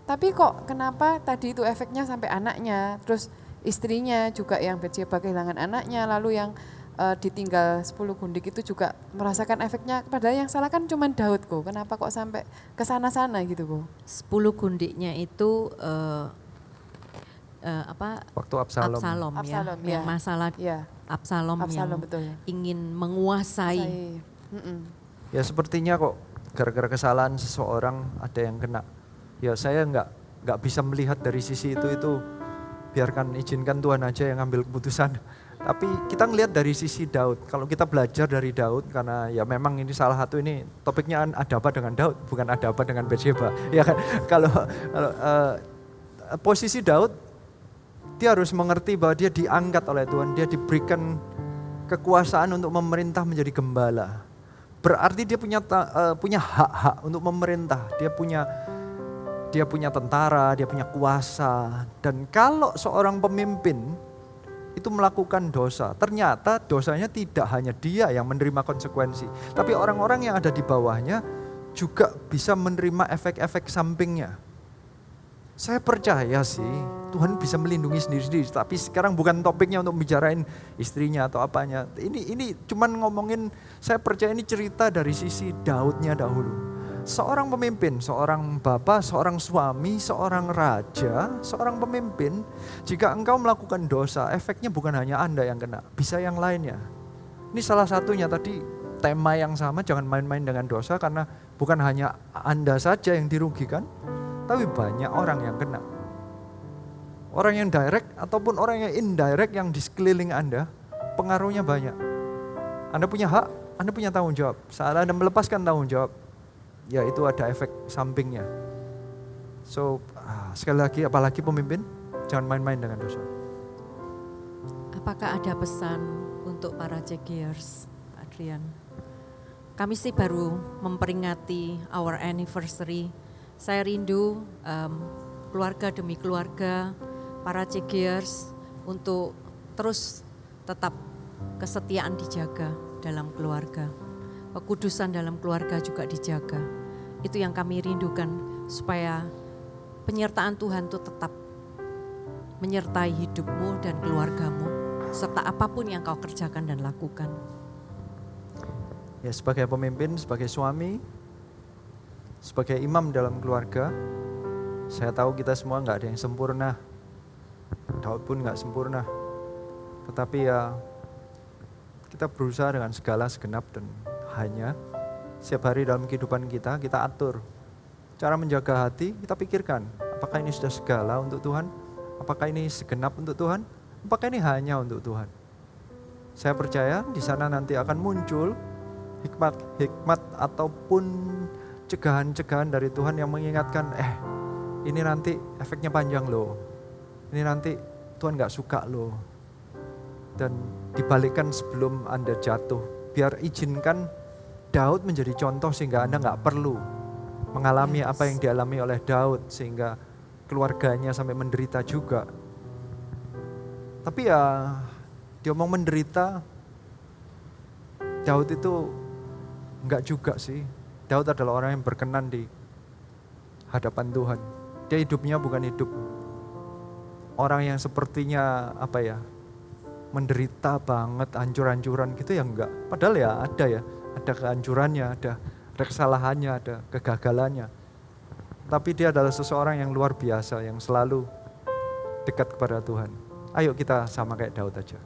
Tapi kok kenapa tadi itu efeknya sampai anaknya, terus istrinya juga yang Batsheba kehilangan anaknya, lalu yang ditinggal 10 gundik itu juga merasakan efeknya, padahal yang salah kan cuma Daud kok. Kenapa kok sampai ke sana-sana gitu kok? 10 gundiknya itu Waktu Absalom. Absalom, yang ya. masalah Ya. Absalom yang betul. ingin menguasai. Ya sepertinya kok gara-gara kesalahan seseorang ada yang kena. Ya saya nggak bisa melihat dari sisi itu biarkan izinkan Tuhan aja yang ambil keputusan. Tapi kita ngelihat dari sisi Daud. Kalau kita belajar dari Daud, karena ya memang ini salah satu ini topiknya ada apa dengan Daud, bukan ada apa dengan Batsheba. Ya kan? Kalau posisi Daud, dia harus mengerti bahwa dia diangkat oleh Tuhan, dia diberikan kekuasaan untuk memerintah menjadi gembala. Berarti dia punya hak-hak untuk memerintah. Dia punya tentara, dia punya kuasa. Dan kalau seorang pemimpin itu melakukan dosa, ternyata dosanya tidak hanya dia yang menerima konsekuensi, tapi orang-orang yang ada di bawahnya juga bisa menerima efek-efek sampingnya. Saya percaya sih Tuhan bisa melindungi sendiri-sendiri, tapi sekarang bukan topiknya untuk bicarain istrinya atau apanya. Ini cuman ngomongin, saya percaya ini cerita dari sisi Daudnya dahulu. Seorang pemimpin, seorang bapak, seorang suami, seorang raja, seorang pemimpin, jika engkau melakukan dosa, efeknya bukan hanya Anda yang kena, bisa yang lainnya. Ini salah satunya tadi, tema yang sama, jangan main-main dengan dosa, karena bukan hanya Anda saja yang dirugikan, tapi banyak orang yang kena. Orang yang direct ataupun orang yang indirect yang di sekeliling Anda, pengaruhnya banyak. Anda punya hak, Anda punya tanggung jawab. Saat Anda melepaskan tanggung jawab, ya itu ada efek sampingnya. So sekali lagi, apalagi pemimpin, jangan main-main dengan dosa. Apakah ada pesan untuk para Cegers, Adrian? Kami sih baru memperingati our anniversary. Saya rindu keluarga demi keluarga, para Cegers untuk terus tetap kesetiaan dijaga dalam keluarga. Kekudusan dalam keluarga juga dijaga. Itu yang kami rindukan, supaya penyertaan Tuhan itu tetap menyertai hidupmu dan keluargamu, serta apapun yang kau kerjakan dan lakukan. Ya, sebagai pemimpin, sebagai suami, sebagai imam dalam keluarga, saya tahu kita semua nggak ada yang sempurna. Daud pun nggak sempurna. Tetapi ya kita berusaha dengan segala segenap dan hanya setiap hari dalam kehidupan kita atur. Cara menjaga hati, kita pikirkan, apakah ini sudah segala untuk Tuhan? Apakah ini segenap untuk Tuhan? Apakah ini hanya untuk Tuhan? Saya percaya di sana nanti akan muncul hikmat ataupun cegahan-cegahan dari Tuhan yang mengingatkan, ini nanti efeknya panjang loh. Ini nanti Tuhan gak suka loh. Dan dibalikkan sebelum Anda jatuh. Biar izinkan Daud menjadi contoh sehingga Anda gak perlu mengalami apa yang dialami oleh Daud. Sehingga keluarganya sampai menderita juga. Tapi ya diomong menderita, Daud itu enggak juga sih. Daud adalah orang yang berkenan di hadapan Tuhan. Dia hidupnya bukan hidup orang yang sepertinya menderita banget, hancur-hancuran gitu ya enggak. Padahal ya ada kehancurannya, ada kesalahannya, ada kegagalannya. Tapi dia adalah seseorang yang luar biasa, yang selalu dekat kepada Tuhan. Ayo kita sama kayak Daud aja.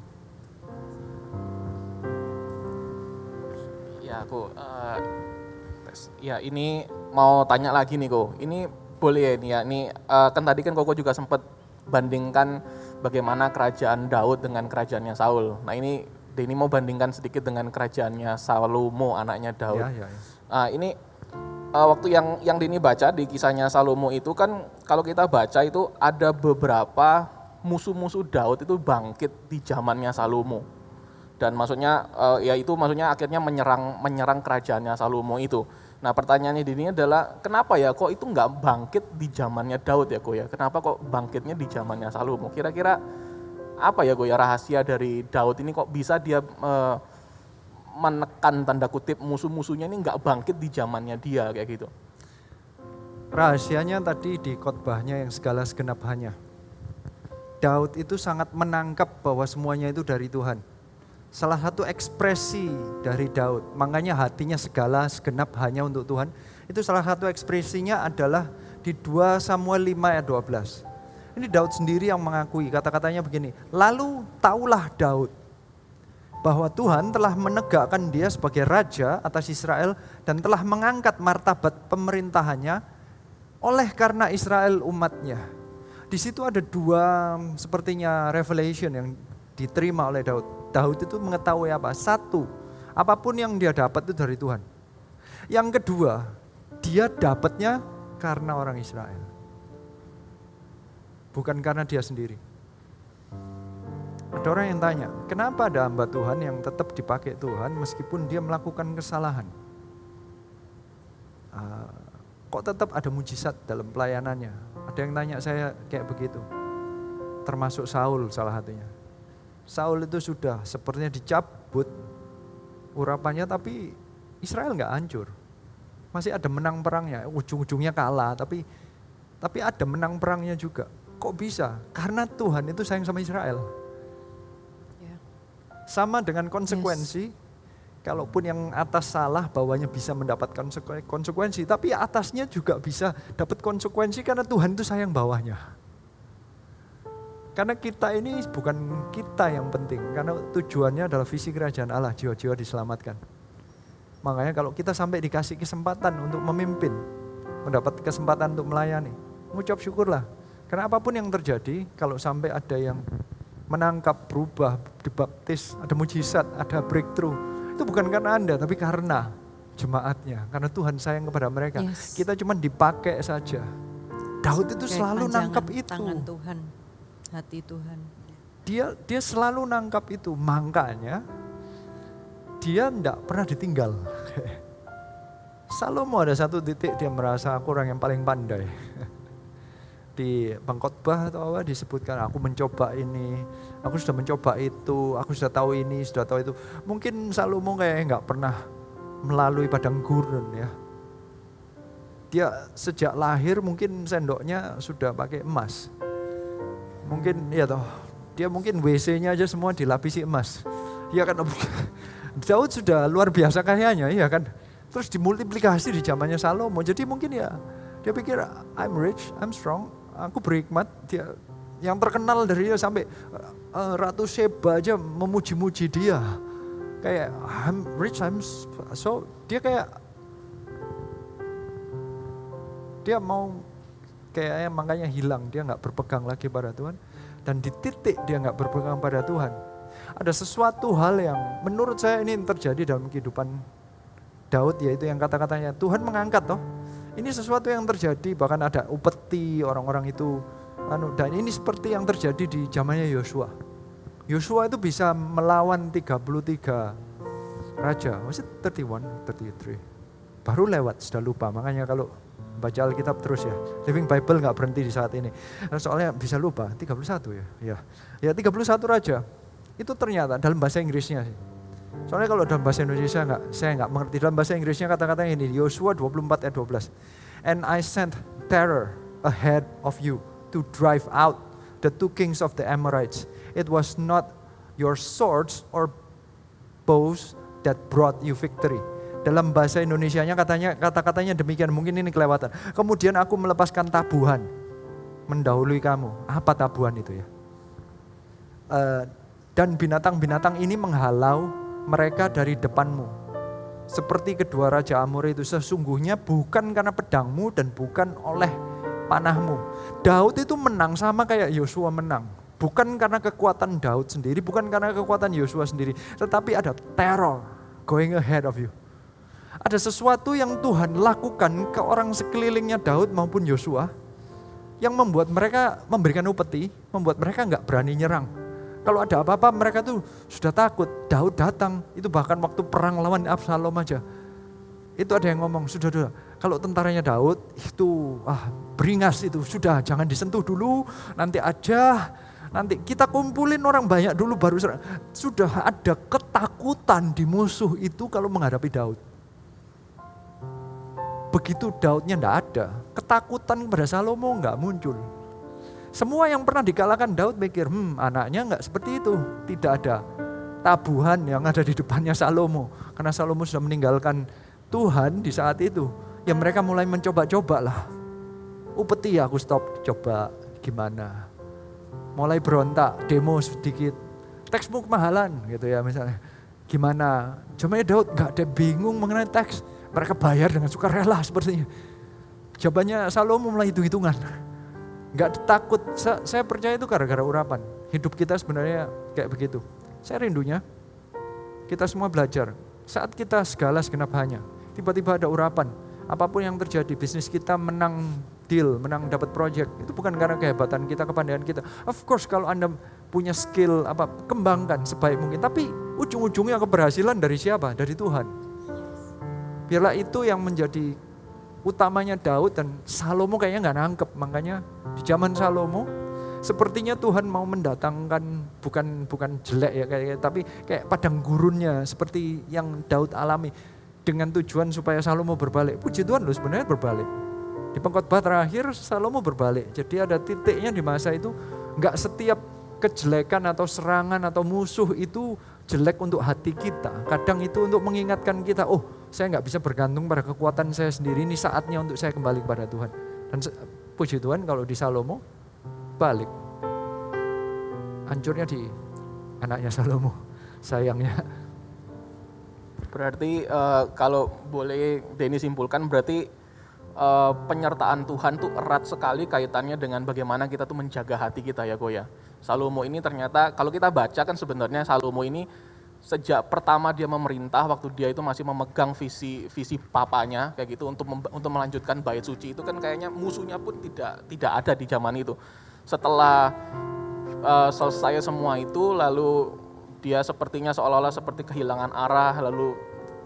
Ya ini mau tanya lagi nih Ko, ini boleh ya ini ya, ini kan tadi kan Koko juga sempat bandingkan bagaimana kerajaan Daud dengan kerajaannya Saul. Nah ini mau bandingkan sedikit dengan kerajaannya Salomo, anaknya Daud. Ya. Ini waktu yang Dini baca di kisahnya Salomo itu kan, kalau kita baca itu ada beberapa musuh-musuh Daud itu bangkit di zamannya Salomo. Dan maksudnya maksudnya akhirnya menyerang kerajaannya Salomo itu. Nah pertanyaannya Dini adalah kenapa ya kok itu nggak bangkit di zamannya Daud ya Ko ya? Kenapa kok bangkitnya di zamannya Salomo? Kira-kira apa ya Ko ya rahasia dari Daud ini kok bisa dia menekan tanda kutip musuh-musuhnya ini nggak bangkit di zamannya dia kayak gitu? Rahasianya tadi di khotbahnya yang segala segenap hanya. Daud itu sangat menangkap bahwa semuanya itu dari Tuhan. Salah satu ekspresi dari Daud, makanya hatinya segala segenap hanya untuk Tuhan. Itu salah satu ekspresinya adalah di 2 Samuel 5 ayat 12. Ini Daud sendiri yang mengakui, kata-katanya begini, lalu taulah Daud bahwa Tuhan telah menegakkan dia sebagai raja atas Israel dan telah mengangkat martabat pemerintahannya oleh karena Israel umatnya. Di situ ada dua sepertinya revelation yang diterima oleh Daud. Daud itu mengetahui apa? Satu, apapun yang dia dapat itu dari Tuhan. Yang kedua, dia dapatnya karena orang Israel. Bukan karena dia sendiri. Ada orang yang tanya, kenapa ada hamba Tuhan yang tetap dipakai Tuhan meskipun dia melakukan kesalahan? Kok tetap ada mujizat dalam pelayanannya? Ada yang tanya saya kayak begitu. Termasuk Saul salah satunya. Saul itu sudah sepertinya dicabut urapannya, tapi Israel nggak hancur. Masih ada menang perangnya, ujung-ujungnya kalah, tapi ada menang perangnya juga. Kok bisa? Karena Tuhan itu sayang sama Israel. Sama dengan konsekuensi, kalaupun yang atas salah, bawahnya bisa mendapatkan konsekuensi, tapi atasnya juga bisa dapat konsekuensi karena Tuhan itu sayang bawahnya. Karena kita ini bukan kita yang penting, karena tujuannya adalah visi kerajaan Allah, jiwa-jiwa diselamatkan. Makanya kalau kita sampai dikasih kesempatan untuk memimpin, mendapat kesempatan untuk melayani, mengucap syukurlah. Karena apapun yang terjadi, kalau sampai ada yang menangkap, berubah, dibaptis, ada mujizat, ada breakthrough. Itu bukan karena Anda, tapi karena jemaatnya. Karena Tuhan sayang kepada mereka. Kita cuma dipakai saja. Daud itu selalu nangkap itu. Tangan Tuhan, hati Tuhan. Dia selalu nangkap itu. Makanya dia tidak pernah ditinggal. Salomo ada satu titik dia merasa aku orang yang paling pandai. Di pengkhotbah atau apa disebutkan, aku mencoba ini, aku sudah mencoba itu, aku sudah tahu ini, sudah tahu itu. Mungkin Salomo kayak nggak pernah melalui padang gurun ya. Dia sejak lahir mungkin sendoknya sudah pakai emas. Mungkin ya toh, dia mungkin WC-nya aja semua dilapisi emas. Ya kan, Daud sudah luar biasa kayanya, ya kan. Terus dimultiplikasi di zamannya Salomo. Jadi mungkin ya dia pikir I'm rich, I'm strong. Aku berhikmat, dia yang terkenal dari dia sampai Ratu Sheba aja memuji-muji dia. Kayak I'm rich, so dia kayak dia mau kayaknya makanya hilang, dia nggak berpegang lagi pada Tuhan. Dan di titik dia nggak berpegang pada Tuhan, ada sesuatu hal yang menurut saya ini terjadi dalam kehidupan Daud, yaitu yang kata-katanya Tuhan mengangkat toh. Ini sesuatu yang terjadi, bahkan ada upeti orang-orang itu. Dan ini seperti yang terjadi di zamannya Yosua. Yosua itu bisa melawan 33 raja. Was it 31, 33? Baru lewat, sudah lupa. Makanya kalau baca Alkitab terus ya. Living Bible gak berhenti di saat ini. Soalnya bisa lupa, 31 ya. Ya 31 raja. Itu ternyata dalam bahasa Inggrisnya sih. Soalnya kalau dalam bahasa Indonesia saya nggak mengerti. Dalam bahasa Inggrisnya kata-katanya ini, Yosua 24 ayat 12. And I sent terror ahead of you to drive out the two kings of the Amorites. It was not your swords or bows that brought you victory. Dalam bahasa Indonesianya kata-katanya demikian, mungkin ini kelewatan. Kemudian aku melepaskan tabuhan mendahului kamu. Apa tabuhan itu ya? Dan binatang-binatang ini menghalau mereka dari depanmu. Seperti kedua raja Amor itu, sesungguhnya bukan karena pedangmu dan bukan oleh panahmu. Daud itu menang sama kayak Yosua menang. Bukan karena kekuatan Daud sendiri, bukan karena kekuatan Yosua sendiri. Tetapi ada terror going ahead of you. Ada sesuatu yang Tuhan lakukan ke orang sekelilingnya Daud maupun Yosua, yang membuat mereka memberikan upeti, membuat mereka gak berani nyerang. Kalau ada apa-apa mereka tuh sudah takut. Daud datang, itu bahkan waktu perang lawan Absalom aja. Itu ada yang ngomong, sudah kalau tentaranya Daud itu beringas itu, sudah jangan disentuh dulu, nanti aja, nanti kita kumpulin orang banyak dulu baru serang. Sudah ada ketakutan di musuh itu kalau menghadapi Daud. Begitu Daudnya enggak ada, ketakutan kepada Salomo enggak muncul. Semua yang pernah dikalahkan Daud mikir, anaknya enggak seperti itu. Tidak ada tabuhan yang ada di depannya Salomo. Karena Salomo sudah meninggalkan Tuhan di saat itu. Ya mereka mulai mencoba-coba lah. Upeti aku stop, coba gimana. Mulai berontak, demo sedikit, teksmu kemahalan gitu ya misalnya. Gimana, jawabannya Daud gak ada bingung mengenai teks, mereka bayar dengan sukarela sepertinya. Jawabannya Salomo mulai hitung-hitungan, gak takut. Saya percaya itu gara-gara urapan. Hidup kita sebenarnya kayak begitu. Saya rindunya kita semua belajar, saat kita segala segenap hanya, tiba-tiba ada urapan, apapun yang terjadi, bisnis kita menang deal, menang dapat project, itu bukan karena kehebatan kita, kepandaian kita. Of course kalau Anda punya skill, kembangkan sebaik mungkin, tapi ujung-ujungnya keberhasilan dari siapa? Dari Tuhan. Biarlah itu yang menjadi utamanya Daud, dan Salomo kayaknya gak nangkep, makanya di zaman Salomo sepertinya Tuhan mau mendatangkan bukan jelek ya tapi kayak padang gurunnya seperti yang Daud alami dengan tujuan supaya Salomo berbalik. Puji Tuhan loh, sebenarnya berbalik. Di pengkhotbah terakhir Salomo berbalik. Jadi ada titiknya di masa itu, enggak setiap kejelekan atau serangan atau musuh itu jelek untuk hati kita. Kadang itu untuk mengingatkan kita, oh saya enggak bisa bergantung pada kekuatan saya sendiri, ini saatnya untuk saya kembali kepada Tuhan. Dan puji Tuhan kalau di Salomo balik. Hancurnya di anaknya Salomo, sayangnya. Berarti kalau boleh Denny simpulkan, berarti penyertaan Tuhan tuh erat sekali kaitannya dengan bagaimana kita tuh menjaga hati kita ya Goya. Salomo ini ternyata kalau kita baca kan sebenarnya Salomo ini sejak pertama dia memerintah, waktu dia itu masih memegang visi papanya kayak gitu untuk melanjutkan bait suci itu kan kayaknya musuhnya pun tidak ada di zaman itu. Setelah selesai semua itu, lalu dia sepertinya seolah-olah seperti kehilangan arah, lalu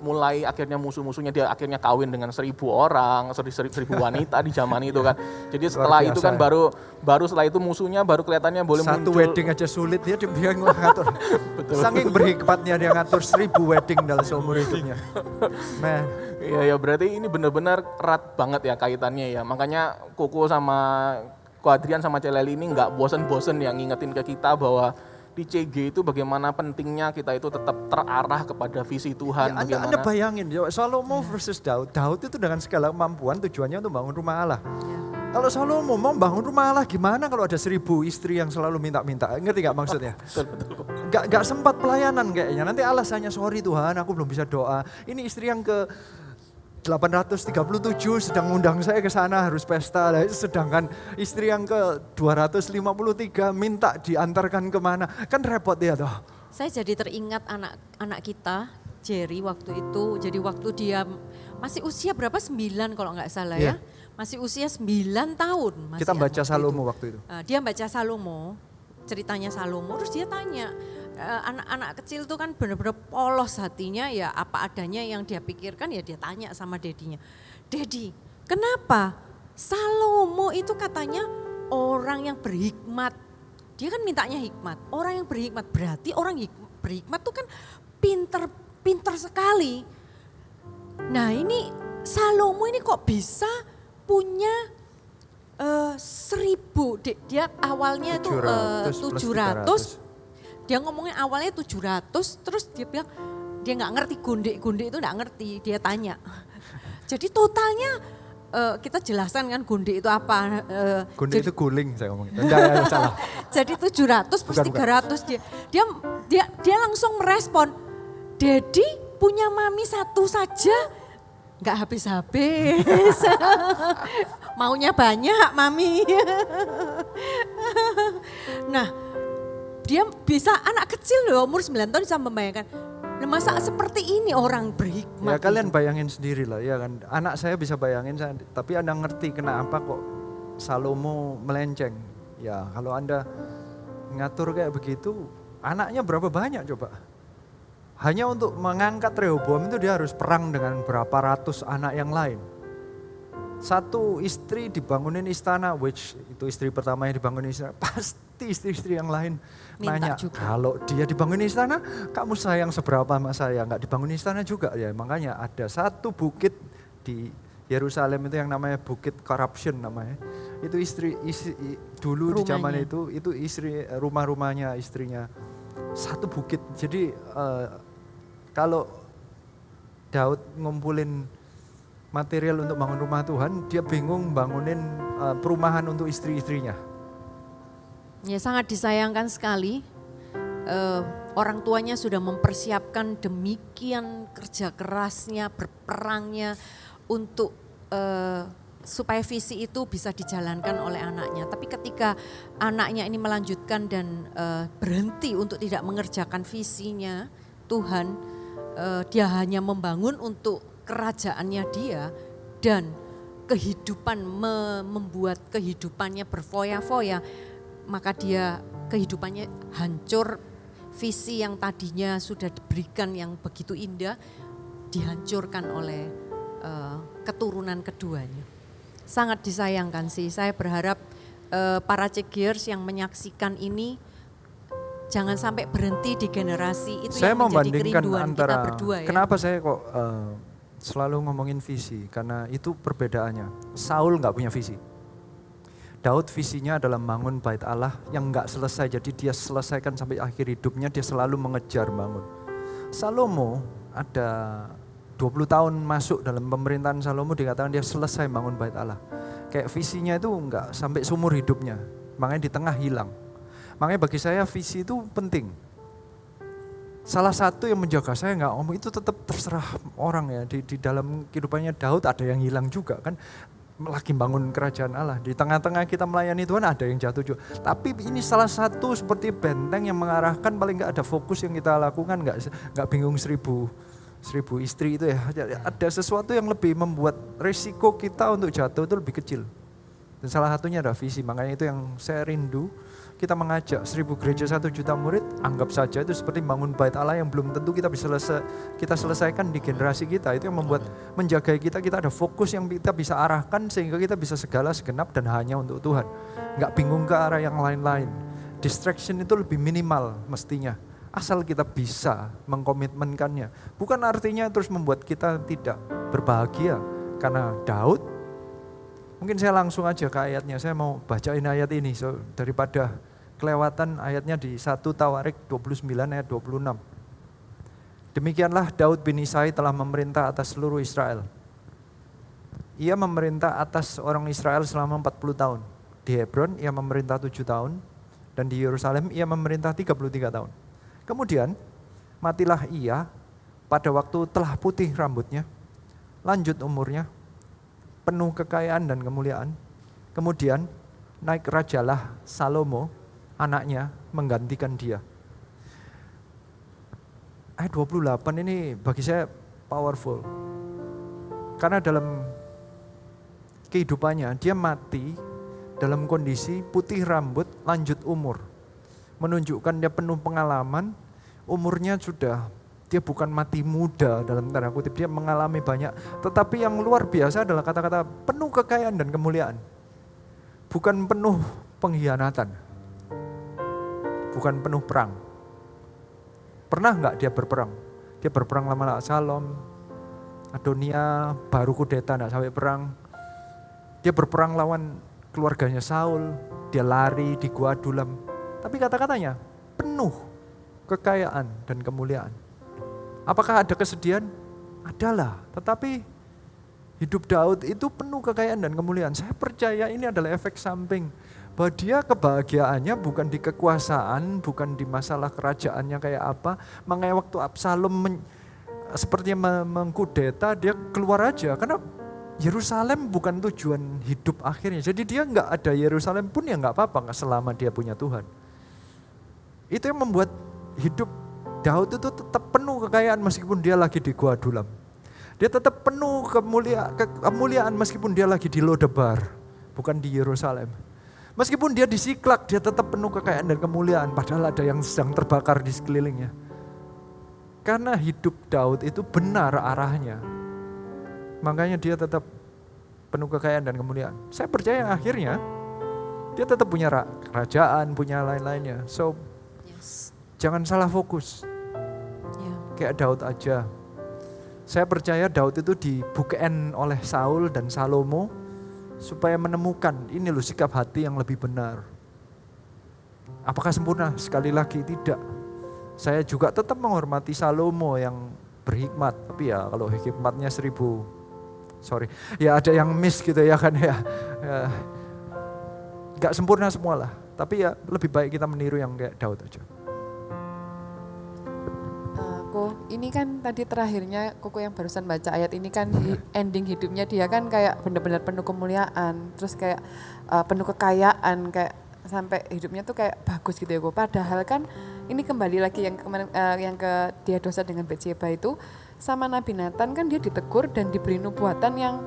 mulai akhirnya musuh-musuhnya dia akhirnya kawin dengan 1.000 orang, 1.000 wanita di zaman itu kan. Jadi setelah itu kan baru setelah itu musuhnya baru kelihatannya boleh muncul. Satu wedding aja sulit dia ngatur. Saking berhikmatnya dia ngatur 1.000 wedding dalam seumur hidupnya. Man. Iya ya, berarti ini benar-benar erat banget ya kaitannya ya. Makanya Koko sama Ko Adrian sama Celeli ini nggak bosen-bosen yang ngingetin ke kita bahwa di CG itu bagaimana pentingnya kita itu tetap terarah kepada visi Tuhan. Ya, Anda bayangin, Salomo versus Daud. Daud itu dengan segala kemampuan tujuannya untuk bangun rumah Allah. Kalau Salomo mau bangun rumah Allah gimana kalau ada 1.000 istri yang selalu minta-minta? Ngerti gak maksudnya? Gak sempat pelayanan kayaknya. Nanti alasannya, sorry Tuhan aku belum bisa doa. Ini istri yang ke 837 sedang ngundang saya ke sana harus pesta, sedangkan istri yang ke 253 minta diantarkan kemana, kan repot ya toh. Saya jadi teringat anak kita Jerry waktu itu, jadi waktu dia masih usia berapa, 9 kalau nggak salah ya, masih usia 9 tahun. Masih kita baca Salomo waktu itu. Dia baca Salomo, ceritanya Salomo, terus dia tanya, anak-anak kecil itu kan benar-benar polos hatinya, ya apa adanya yang dia pikirkan ya dia tanya sama dedinya. Dedi, kenapa Salomo itu katanya orang yang berhikmat? Dia kan mintanya hikmat, orang yang berhikmat, berarti orang berhikmat itu kan pinter sekali. Nah ini Salomo ini kok bisa punya 1.000, dia awalnya itu 700. Dia ngomongnya awalnya 700, terus dia bilang dia nggak ngerti gundik itu nggak ngerti, dia tanya. Jadi totalnya kita jelaskan kan gundik itu apa. Gundik itu guling saya ngomongin. Enggak, salah. Jadi 700 plus 300 dia langsung merespon. Dedi punya mami satu saja nggak habis-habis. Maunya banyak mami. Nah, dia bisa, anak kecil loh umur 9 tahun bisa membayangkan, masa seperti ini orang berhikmat. Ya kalian bayangin sendiri lah ya kan, anak saya bisa bayangin, tapi Anda ngerti kenapa kok Salomo melenceng. Ya kalau Anda ngatur kayak begitu, anaknya berapa banyak coba. Hanya untuk mengangkat Rehoboam itu dia harus perang dengan berapa ratus anak yang lain. Satu istri dibangunin istana, which itu istri pertama yang dibangunin istana, pasti istri-istri yang lain nanya, kalau dia dibangunin istana, kamu sayang seberapa sama saya, nggak dibangunin istana juga ya. Makanya ada satu bukit di Yerusalem itu yang namanya Bukit Corruption namanya. Itu istri dulu rumahnya. Di zaman itu istri rumah-rumahnya istrinya. Satu bukit. Jadi kalau Daud ngumpulin material untuk bangun rumah Tuhan, dia bingung bangunin perumahan untuk istri-istrinya. Ya, sangat disayangkan sekali. Orang tuanya sudah mempersiapkan demikian kerja kerasnya, berperangnya untuk supaya visi itu bisa dijalankan oleh anaknya. Tapi ketika anaknya ini melanjutkan dan berhenti untuk tidak mengerjakan visinya Tuhan, dia hanya membangun untuk kerajaannya dia dan kehidupan membuat kehidupannya berfoya-foya, maka dia kehidupannya hancur. Visi yang tadinya sudah diberikan yang begitu indah dihancurkan oleh keturunan keduanya. Sangat disayangkan sih. Saya berharap para Cegers yang menyaksikan ini jangan sampai berhenti di generasi itu Saya yang menjadi membandingkan kerinduan kita antara berdua ya. kenapa saya kok selalu ngomongin visi, karena itu perbedaannya. Saul nggak punya visi. Daud visinya adalah bangun bait Allah yang nggak selesai, jadi dia selesaikan sampai akhir hidupnya, dia selalu mengejar bangun. Salomo ada 20 tahun masuk dalam pemerintahan Salomo, dikatakan dia selesai bangun bait Allah. Kayak visinya itu nggak sampai seumur hidupnya, makanya di tengah hilang. Makanya bagi saya visi itu penting. Salah satu yang menjaga saya nggak ngomong itu tetap terserah orang ya, di dalam kehidupannya Daud ada yang hilang juga kan. Lagi bangun kerajaan Allah. Di tengah-tengah kita melayani Tuhan ada yang jatuh juga. Tapi ini salah satu seperti benteng yang mengarahkan, paling nggak ada fokus yang kita lakukan, nggak bingung seribu istri itu ya. Ada sesuatu yang lebih membuat risiko kita untuk jatuh itu lebih kecil. Dan salah satunya adalah visi. Makanya itu yang saya rindu. Kita mengajak 1000 gereja 1 juta murid, anggap saja itu seperti bangun bait Allah yang belum tentu kita bisa kita selesaikan di generasi kita. Itu yang membuat menjaga kita ada fokus yang kita bisa arahkan sehingga kita bisa segala segenap dan hanya untuk Tuhan. Nggak bingung ke arah yang lain-lain. Distraction itu lebih minimal mestinya. Asal kita bisa mengkomitmenkannya. Bukan artinya terus membuat kita tidak berbahagia. Karena Daud, mungkin saya langsung aja ke ayatnya. Saya mau bacain ayat ini daripada kelewatan ayatnya di 1 Tawarik 29 ayat 26. Demikianlah Daud bin Isai telah memerintah atas seluruh Israel. Ia memerintah atas orang Israel selama 40 tahun. Di Hebron ia memerintah 7 tahun. Dan di Yerusalem ia memerintah 33 tahun. Kemudian matilah ia pada waktu telah putih rambutnya, lanjut umurnya, penuh kekayaan dan kemuliaan. Kemudian naik rajalah Salomo, anaknya, menggantikan dia. Ayat 28 ini bagi saya powerful. Karena dalam kehidupannya dia mati dalam kondisi putih rambut, lanjut umur. Menunjukkan dia penuh pengalaman, umurnya sudah, dia bukan mati muda dalam tanda kutip, dia mengalami banyak. Tetapi yang luar biasa adalah kata-kata penuh kekayaan dan kemuliaan. Bukan penuh pengkhianatan. Bukan penuh perang. Pernah enggak dia berperang? Dia berperang lama Absalom, Adonia, baru kudeta enggak sampai perang. Dia berperang lawan keluarganya Saul, dia lari di Gua Adulam. Tapi kata-katanya penuh kekayaan dan kemuliaan. Apakah ada kesedihan? Adalah, tetapi hidup Daud itu penuh kekayaan dan kemuliaan. Saya percaya ini adalah efek samping. Bahwa dia kebahagiaannya bukan di kekuasaan, bukan di masalah kerajaannya kayak apa. Makanya waktu Absalom sepertinya mengkudeta, dia keluar aja. Karena Yerusalem bukan tujuan hidup akhirnya. Jadi dia nggak ada Yerusalem pun ya nggak apa-apa selama dia punya Tuhan. Itu yang membuat hidup Daud itu tetap penuh kekayaan meskipun dia lagi di Gua Adulam. Dia tetap penuh kemuliaan meskipun dia lagi di Lodebar, bukan di Yerusalem. Meskipun dia di Siklak, dia tetap penuh kekayaan dan kemuliaan, padahal ada yang sedang terbakar di sekelilingnya. Karena hidup Daud itu benar arahnya. Makanya dia tetap penuh kekayaan dan kemuliaan. Saya percaya yang akhirnya dia tetap punya kerajaan, punya lain-lainnya. So, jangan salah fokus. Kayak Daud aja. Saya percaya Daud itu dibookend oleh Saul dan Salomo supaya menemukan ini loh sikap hati yang lebih benar. Apakah sempurna? Sekali lagi tidak. Saya juga tetap menghormati Salomo yang berhikmat, tapi ya kalau hikmatnya 1000, ya ada yang miss gitu ya kan ya. Gak sempurna semua lah. Tapi ya lebih baik kita meniru yang kayak Daud aja. Ini kan tadi terakhirnya Koko yang barusan baca ayat ini kan ending hidupnya dia kan kayak benar-benar penuh kemuliaan, terus kayak penuh kekayaan, kayak sampai hidupnya tuh kayak bagus gitu ya Koko. Padahal kan ini kembali lagi yang ke dia dosa dengan Batsheba itu, sama Nabi Nathan kan dia ditegur dan diberi nubuatan yang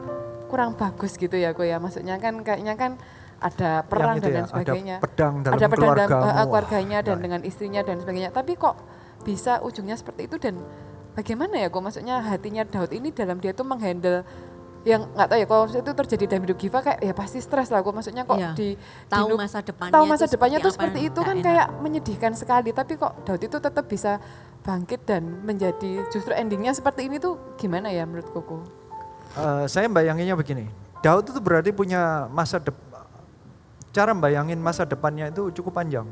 kurang bagus gitu ya Koko ya. Maksudnya kan kayaknya kan ada perang dan lain sebagainya. Ada pedang dalam keluarganya dan dengan istrinya dan sebagainya. Tapi kok bisa ujungnya seperti itu, dan bagaimana ya kok maksudnya hatinya Daud ini dalam dia tuh menghandle yang nggak tahu ya kalau itu terjadi dalam hidup Giva kayak ya pasti stres lah kok, maksudnya kok tahu masa depannya tuh seperti itu kan kayak menyedihkan sekali, tapi kok Daud itu tetap bisa bangkit dan menjadi justru endingnya seperti ini tuh gimana ya menurut Koko? Saya bayanginnya begini, Daud itu berarti punya masa depan, cara bayangin masa depannya itu cukup panjang.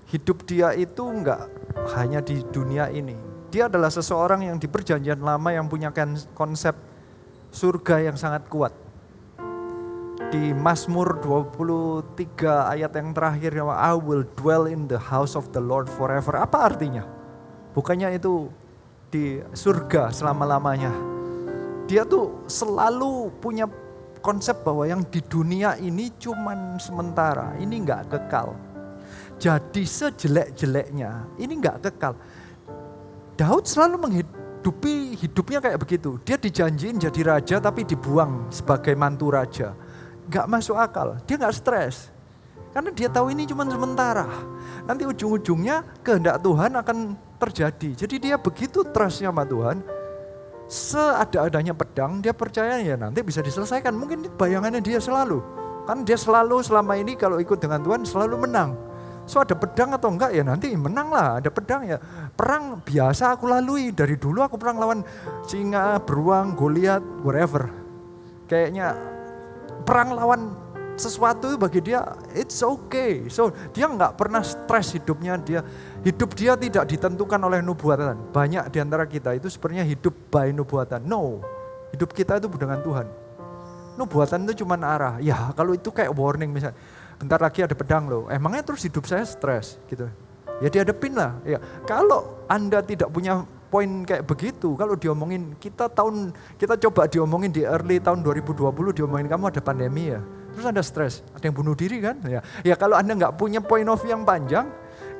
Hidup dia itu enggak hanya di dunia ini. Dia adalah seseorang yang di perjanjian lama yang punya konsep surga yang sangat kuat. Di Mazmur 23 ayat yang terakhir, I will dwell in the house of the Lord forever. Apa artinya? Bukannya itu di surga selama-lamanya. Dia tuh selalu punya konsep bahwa yang di dunia ini cuman sementara, ini enggak kekal. Jadi sejelek-jeleknya, ini enggak kekal. Daud selalu menghidupi hidupnya kayak begitu. Dia dijanjiin jadi raja tapi dibuang sebagai mantu raja. Enggak masuk akal, dia enggak stres. Karena dia tahu ini cuma sementara. Nanti ujung-ujungnya kehendak Tuhan akan terjadi. Jadi dia begitu trustnya sama Tuhan. Seada-adanya pedang, dia percaya ya nanti bisa diselesaikan. Mungkin bayangannya dia selalu. Kan dia selalu selama ini kalau ikut dengan Tuhan selalu menang. So ada pedang atau enggak ya nanti menang lah, ada pedang ya. Perang biasa aku lalui, dari dulu aku perang lawan singa, beruang, Goliat, whatever. Kayaknya perang lawan sesuatu bagi dia it's okay. So dia enggak pernah stres hidupnya, hidup dia tidak ditentukan oleh nubuatan. Banyak di antara kita itu sebenarnya hidup by nubuatan. No, hidup kita itu dengan Tuhan. Nubuatan itu cuma arah. Ya kalau itu kayak warning misalnya. Bentar lagi ada pedang loh, emangnya terus hidup saya stres gitu. Ya dihadapin lah. Ya, kalau Anda tidak punya poin kayak begitu, kalau diomongin kita coba diomongin di early tahun 2020 diomongin kamu ada pandemi ya. Terus Anda stres, ada yang bunuh diri kan? Ya kalau Anda nggak punya point of view yang panjang,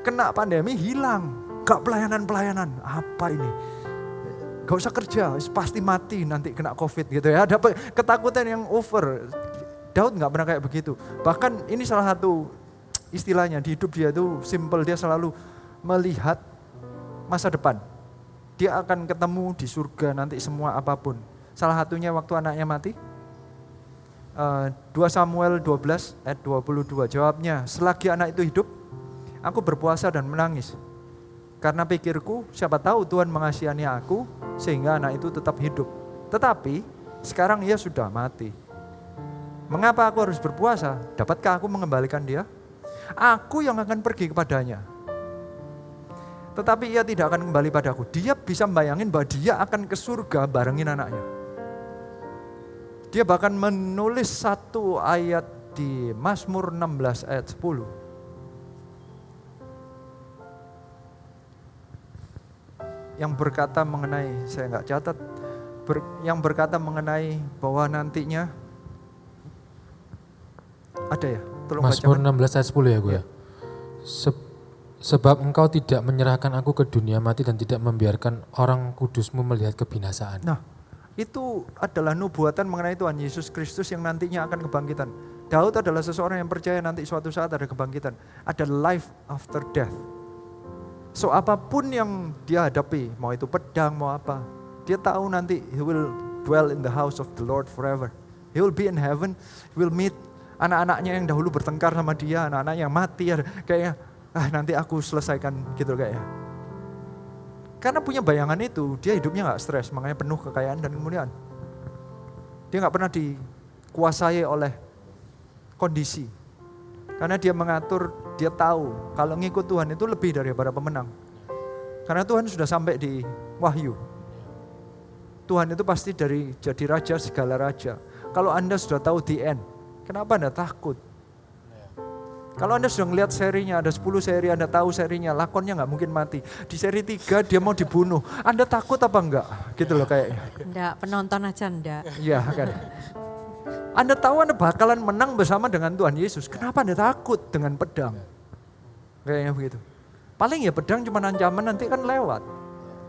kena pandemi hilang. Gak pelayanan, apa ini? Gak usah kerja, pasti mati nanti kena COVID gitu ya. Ada ketakutan yang over. Daud nggak pernah kayak begitu. Bahkan ini salah satu istilahnya di hidup dia itu simple, dia selalu melihat masa depan. Dia akan ketemu di surga nanti semua apapun. Salah satunya waktu anaknya mati. 2 Samuel 12 ayat 22 jawabnya, selagi anak itu hidup, aku berpuasa dan menangis. Karena pikirku, siapa tahu Tuhan mengasihani aku sehingga anak itu tetap hidup. Tetapi sekarang ia sudah mati. Mengapa aku harus berpuasa? Dapatkah aku mengembalikan dia? Aku yang akan pergi kepadanya. Tetapi ia tidak akan kembali padaku. Dia bisa membayangin bahwa dia akan ke surga barengin anaknya. Dia bahkan menulis satu ayat di Mazmur 16 ayat 10. Yang berkata mengenai, saya nggak catat, yang berkata mengenai bahwa nantinya ada ya? Tolong Mazmur bacakan. 16 ayat 10 ya gue ya. Sebab engkau tidak menyerahkan aku ke dunia mati dan tidak membiarkan orang kudusmu melihat kebinasaan. Nah, itu adalah nubuatan mengenai Tuhan Yesus Kristus yang nantinya akan kebangkitan. Daud adalah seseorang yang percaya nanti suatu saat ada kebangkitan. Ada life after death. So apapun yang dia hadapi, mau itu pedang, mau apa, dia tahu nanti he will dwell in the house of the Lord forever. He will be in heaven, he will meet anak-anaknya yang dahulu bertengkar sama dia, anak-anak yang mati, kayaknya nanti aku selesaikan gitu kayaknya. Karena punya bayangan itu, dia hidupnya gak stres, makanya penuh kekayaan dan kemuliaan. Dia gak pernah dikuasai oleh kondisi. Karena dia mengatur, dia tahu kalau ngikut Tuhan itu lebih daripada pemenang. Karena Tuhan sudah sampai di Wahyu. Tuhan itu pasti jadi raja segala raja. Kalau Anda sudah tahu the end, kenapa Anda takut? Kalau Anda sudah ngeliat serinya, ada 10 seri, Anda tahu serinya, lakonnya nggak mungkin mati. Di seri 3 dia mau dibunuh. Anda takut apa enggak? Gitu loh kayaknya. Enggak, penonton aja enggak. Iya kan. Anda tahu Anda bakalan menang bersama dengan Tuhan Yesus. Kenapa Anda takut dengan pedang? Kayaknya begitu. Paling ya pedang cuma ancaman, nanti kan lewat.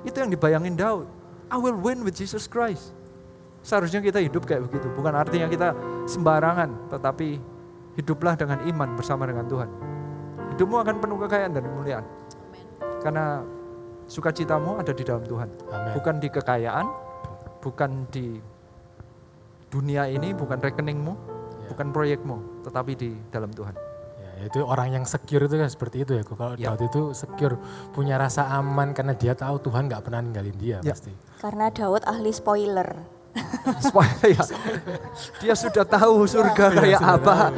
Itu yang dibayangin Daud. I will win with Jesus Christ. Seharusnya kita hidup kayak begitu. Bukan artinya kita sembarangan, tetapi hiduplah dengan iman bersama dengan Tuhan. Hidupmu akan penuh kekayaan dan kemuliaan. Karena sukacitamu ada di dalam Tuhan. Amen. Bukan di kekayaan, bukan di dunia ini, bukan rekeningmu, bukan proyekmu, tetapi di dalam Tuhan. Ya, itu orang yang secure itu kan seperti itu ya. Kalau Daud itu secure, punya rasa aman karena dia tahu Tuhan gak pernah ninggalin dia pasti. Karena Daud ahli spoiler. Spoiler ya. Dia sudah tahu surga kayak apa.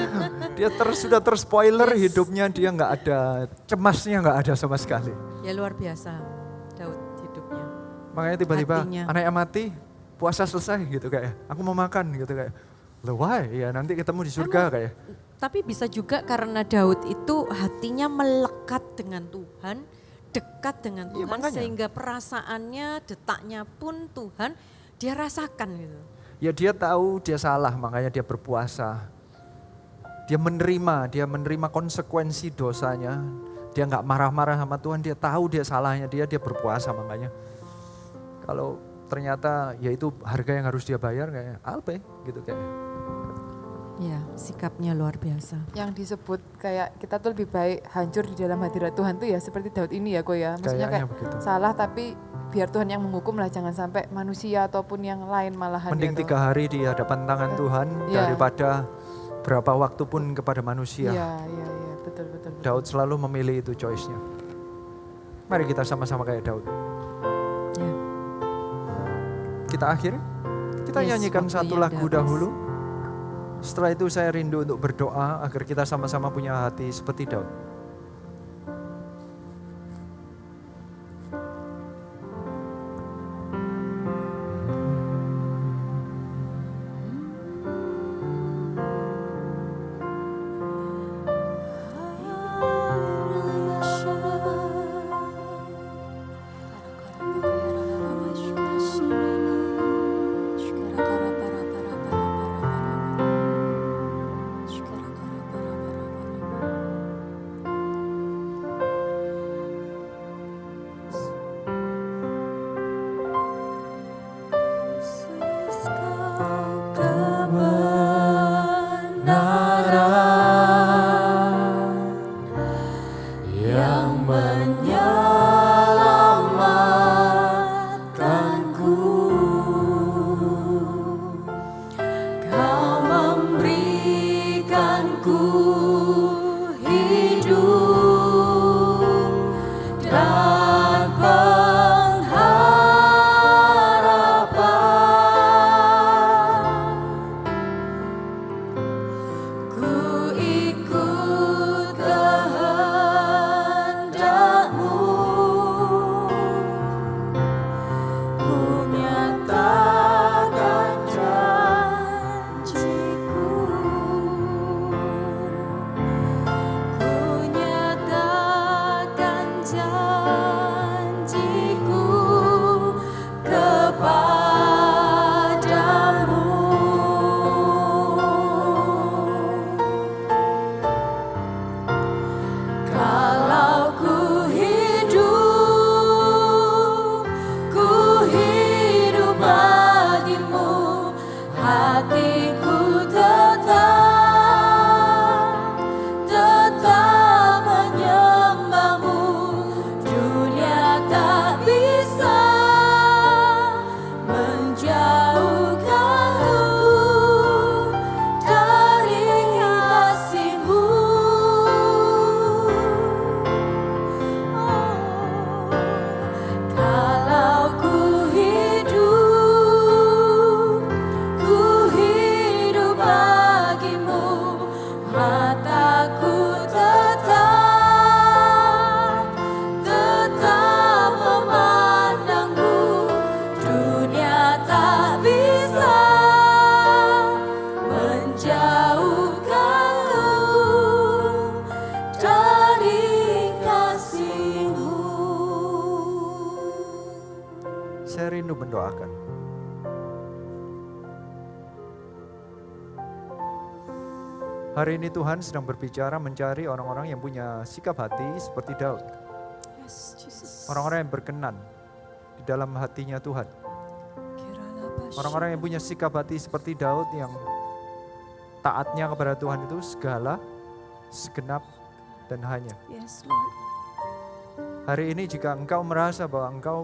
Dia sudah terspoiler hidupnya, dia nggak ada cemasnya, nggak ada sama sekali. Ya luar biasa Daud hidupnya. Makanya tiba-tiba Hatinya. anaknya mati, puasa selesai gitu kayak. Aku mau makan gitu kayak. Loh why? Ya nanti ketemu di surga kayak. Tapi bisa juga karena Daud itu hatinya melekat dengan Tuhan, dekat dengan Tuhan, sehingga perasaannya, detaknya pun Tuhan dia rasakan gitu. Ya dia tahu dia salah, makanya dia berpuasa. Dia menerima konsekuensi dosanya. Dia nggak marah-marah sama Tuhan, dia tahu dia salahnya, dia berpuasa makanya. Kalau ternyata ya itu harga yang harus dia bayar kayak Alpe gitu kayak. Ya, sikapnya luar biasa. Yang disebut kayak kita tuh lebih baik hancur di dalam hadirat Tuhan tuh ya seperti Daud ini ya kok ya. Maksudnya Kayaknya kayak begitu. salah tapi biar Tuhan yang menghukum lah, jangan sampai manusia ataupun yang lain malahan. Mending gitu. 3 hari di hadapan tangan Tuhan daripada berapa waktu pun kepada manusia. Iya, betul. Daud selalu memilih itu choice-nya. Mari kita sama-sama kayak Daud. Ya. Kita akhiri, kita nyanyikan satu lagu dahulu. Setelah itu saya rindu untuk berdoa agar kita sama-sama punya hati seperti Daud. Saya rindu mendoakan. Hari ini Tuhan sedang berbicara mencari orang-orang yang punya sikap hati seperti Daud. Orang-orang yang berkenan di dalam hatinya Tuhan. Orang-orang yang punya sikap hati seperti Daud yang taatnya kepada Tuhan itu segala, segenap, dan hanya. Hari ini jika engkau merasa bahwa engkau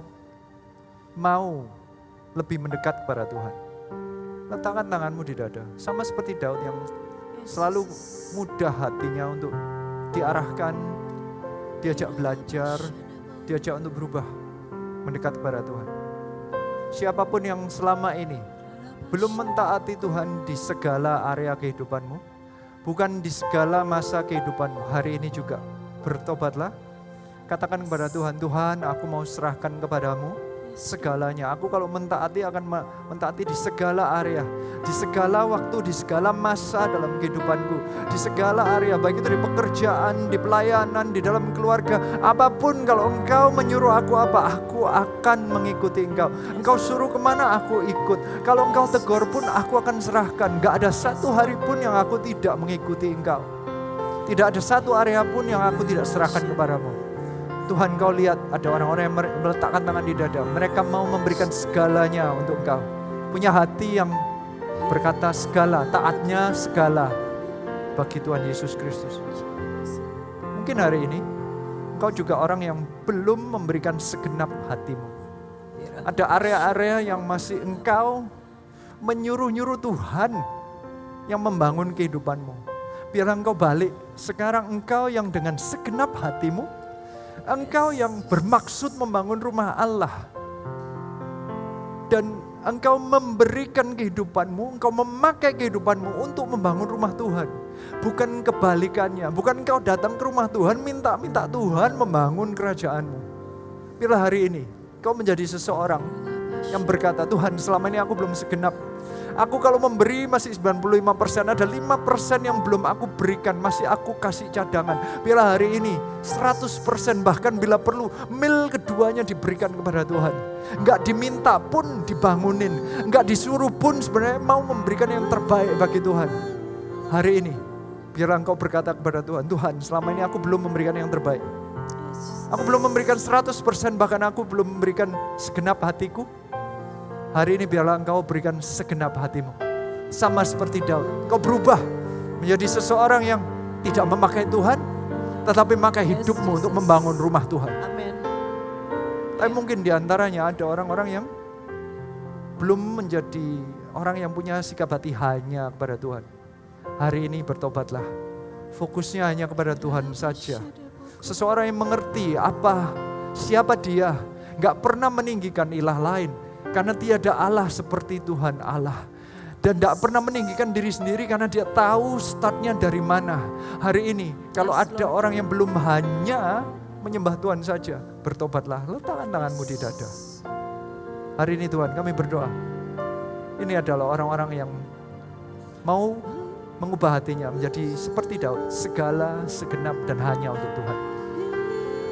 mau lebih mendekat kepada Tuhan, letakkan tanganmu di dada. Sama seperti Daud yang selalu mudah hatinya untuk diarahkan, diajak belajar, diajak untuk berubah, mendekat kepada Tuhan. Siapapun yang selama ini belum mentaati Tuhan di segala area kehidupanmu, bukan di segala masa kehidupanmu, hari ini juga bertobatlah. Katakan kepada Tuhan, Tuhan aku mau serahkan kepadamu segalanya. Aku kalau mentaati akan mentaati di segala area, di segala waktu, di segala masa dalam kehidupanku, di segala area, baik itu di pekerjaan, di pelayanan, di dalam keluarga, apapun. Kalau engkau menyuruh aku apa, aku akan mengikuti engkau. Engkau suruh kemana, aku ikut. Kalau engkau tegur pun aku akan serahkan. Gak ada satu hari pun yang aku tidak mengikuti engkau. Tidak ada satu area pun yang aku tidak serahkan kepadamu. Tuhan, kau lihat ada orang-orang yang meletakkan tangan di dada. Mereka mau memberikan segalanya untuk engkau. Punya hati yang berkata segala, taatnya segala bagi Tuhan Yesus Kristus. Mungkin hari ini engkau juga orang yang belum memberikan segenap hatimu. Ada area-area yang masih engkau menyuruh-nyuruh Tuhan yang membangun kehidupanmu. Biarlah engkau balik. Sekarang engkau yang dengan segenap hatimu, engkau yang bermaksud membangun rumah Allah. Dan engkau memberikan kehidupanmu, engkau memakai kehidupanmu untuk membangun rumah Tuhan. Bukan kebalikannya, bukan engkau datang ke rumah Tuhan minta Tuhan membangun kerajaanmu. Bila hari ini kau menjadi seseorang yang berkata, Tuhan selama ini aku belum segenap. Aku kalau memberi masih 95%, ada 5% yang belum aku berikan, masih aku kasih cadangan. Bila hari ini 100%, bahkan bila perlu mil keduanya diberikan kepada Tuhan. Enggak diminta pun dibangunin, enggak disuruh pun sebenarnya mau memberikan yang terbaik bagi Tuhan. Hari ini biarlah engkau berkata kepada Tuhan, Tuhan selama ini aku belum memberikan yang terbaik. Aku belum memberikan 100%, bahkan aku belum memberikan segenap hatiku. Hari ini biarlah engkau berikan segenap hatimu. Sama seperti Daud, engkau berubah menjadi seseorang yang tidak memakai Tuhan, tetapi memakai hidupmu untuk membangun rumah Tuhan. Tapi mungkin diantaranya ada orang-orang yang belum menjadi orang yang punya sikap hati hanya kepada Tuhan. Hari ini bertobatlah, fokusnya hanya kepada Tuhan saja. Seseorang yang mengerti siapa dia, gak pernah meninggikan ilah lain. Karena tiada Allah seperti Tuhan Allah. Dan tidak pernah meninggikan diri sendiri karena dia tahu startnya dari mana. Hari ini kalau ada orang yang belum hanya menyembah Tuhan saja, bertobatlah, letakkan tanganmu di dada. Hari ini Tuhan kami berdoa. Ini adalah orang-orang yang mau mengubah hatinya menjadi seperti Daud. Segala, segenap dan hanya untuk Tuhan.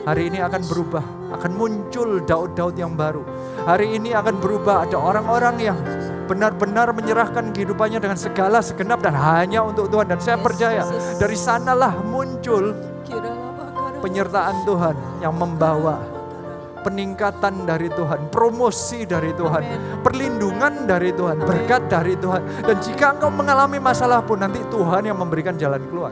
Hari ini akan berubah, akan muncul Daud-Daud yang baru. Hari ini akan berubah, ada orang-orang yang benar-benar menyerahkan kehidupannya dengan segala, segenap dan hanya untuk Tuhan. Dan saya percaya dari sanalah muncul penyertaan Tuhan yang membawa peningkatan dari Tuhan, promosi dari Tuhan, perlindungan dari Tuhan, berkat dari Tuhan. Dan jika engkau mengalami masalah pun nanti Tuhan yang memberikan jalan keluar.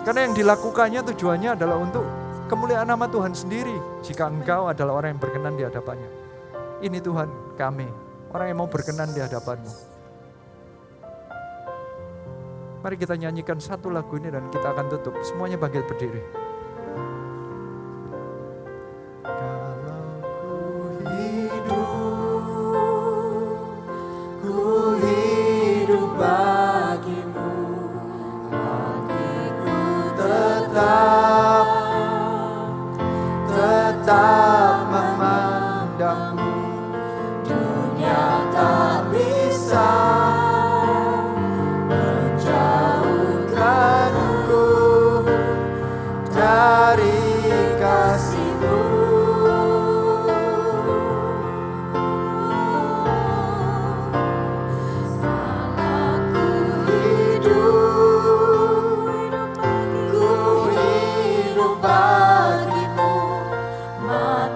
Karena yang dilakukannya tujuannya adalah untuk kemuliaan nama Tuhan sendiri. Jika engkau adalah orang yang berkenan di hadapannya. Ini Tuhan kami, orang yang mau berkenan di hadapanmu. Mari kita nyanyikan satu lagu ini dan kita akan tutup. Semuanya bangkit berdiri. Ku hidup bagimu, hatiku tetap memandangmu. Dunia tak bisa menjauhkanku dari kasih-Mu.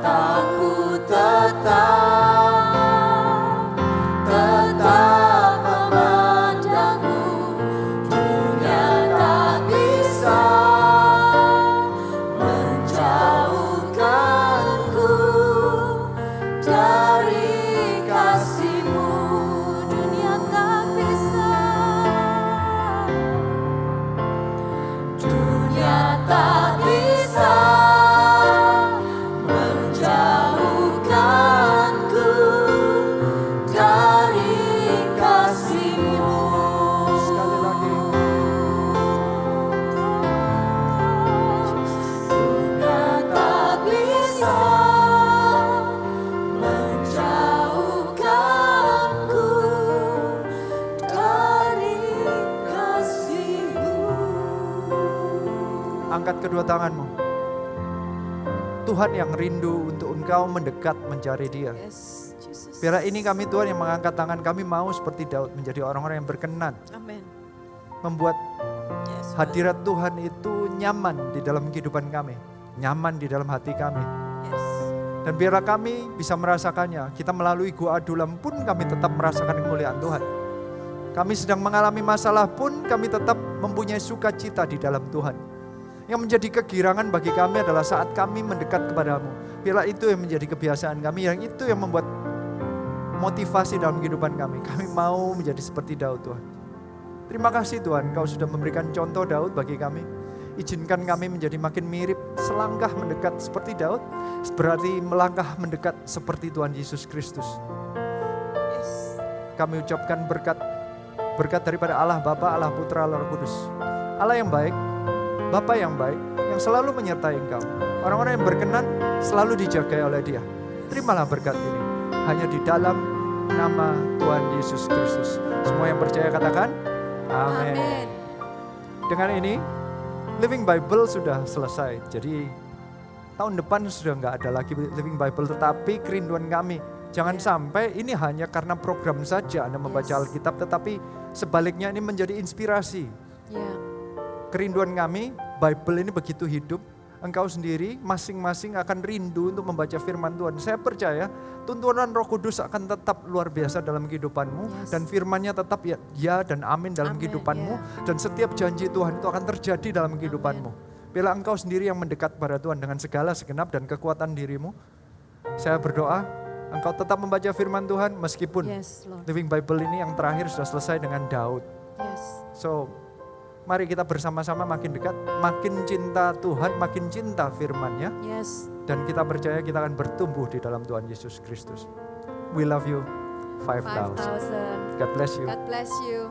Aku tetap memandangmu. Dunia tak bisa menjauhkanku dari kasih-Mu. Dunia tak bisa. Dunia tak bisa menjauhkanku dari kasih-Mu. Sekali lagi. Dunia tak bisa menjauhkanku dari kasih-Mu. Angkat kedua tanganmu. Tuhan yang rindu untuk engkau mendekat mencari Dia. Biarlah ini kami Tuhan yang mengangkat tangan, kami mau seperti Daud menjadi orang-orang yang berkenan. Amin. Membuat hadirat Tuhan itu nyaman di dalam kehidupan kami, nyaman di dalam hati kami. Dan biarlah kami bisa merasakannya. Kita melalui gua adulam pun kami tetap merasakan kemuliaan Tuhan. Kami sedang mengalami masalah pun kami tetap mempunyai sukacita di dalam Tuhan. Yang menjadi kegirangan bagi kami adalah saat kami mendekat kepadamu. Biarlah itu yang menjadi kebiasaan kami, yang itu yang membuat motivasi dalam kehidupan kami. Kami mau menjadi seperti Daud, Tuhan. Terima kasih Tuhan, Kau sudah memberikan contoh Daud bagi kami. Izinkan kami menjadi makin mirip, selangkah mendekat seperti Daud, berarti melangkah mendekat seperti Tuhan Yesus Kristus. Kami ucapkan berkat daripada Allah Bapa, Allah Putra, Allah Roh Kudus. Allah yang baik, Bapa yang baik, yang selalu menyertai engkau. Orang-orang yang berkenan selalu dijagai oleh Dia. Terimalah berkat ini hanya di dalam nama Tuhan Yesus Kristus. Semua yang percaya katakan amin. Dengan ini Living Bible sudah selesai. Jadi tahun depan sudah nggak ada lagi Living Bible, tetapi kerinduan kami jangan sampai ini hanya karena program saja Anda membaca Alkitab, tetapi sebaliknya ini menjadi inspirasi. Kerinduan kami, Bible ini begitu hidup, engkau sendiri masing-masing akan rindu untuk membaca firman Tuhan. Saya percaya tuntunan Roh Kudus akan tetap luar biasa dalam kehidupanmu, dan firman-Nya tetap ya dan amin dalam kehidupanmu, dan setiap janji Tuhan itu akan terjadi dalam kehidupanmu. Bila engkau sendiri yang mendekat pada Tuhan dengan segala segenap dan kekuatan dirimu, saya berdoa engkau tetap membaca firman Tuhan meskipun Living Bible ini yang terakhir sudah selesai dengan Daud. So, mari kita bersama-sama makin dekat, makin cinta Tuhan, makin cinta firman-Nya. Dan kita percaya kita akan bertumbuh di dalam Tuhan Yesus Kristus. We love you. 5,000. God bless you. God bless you.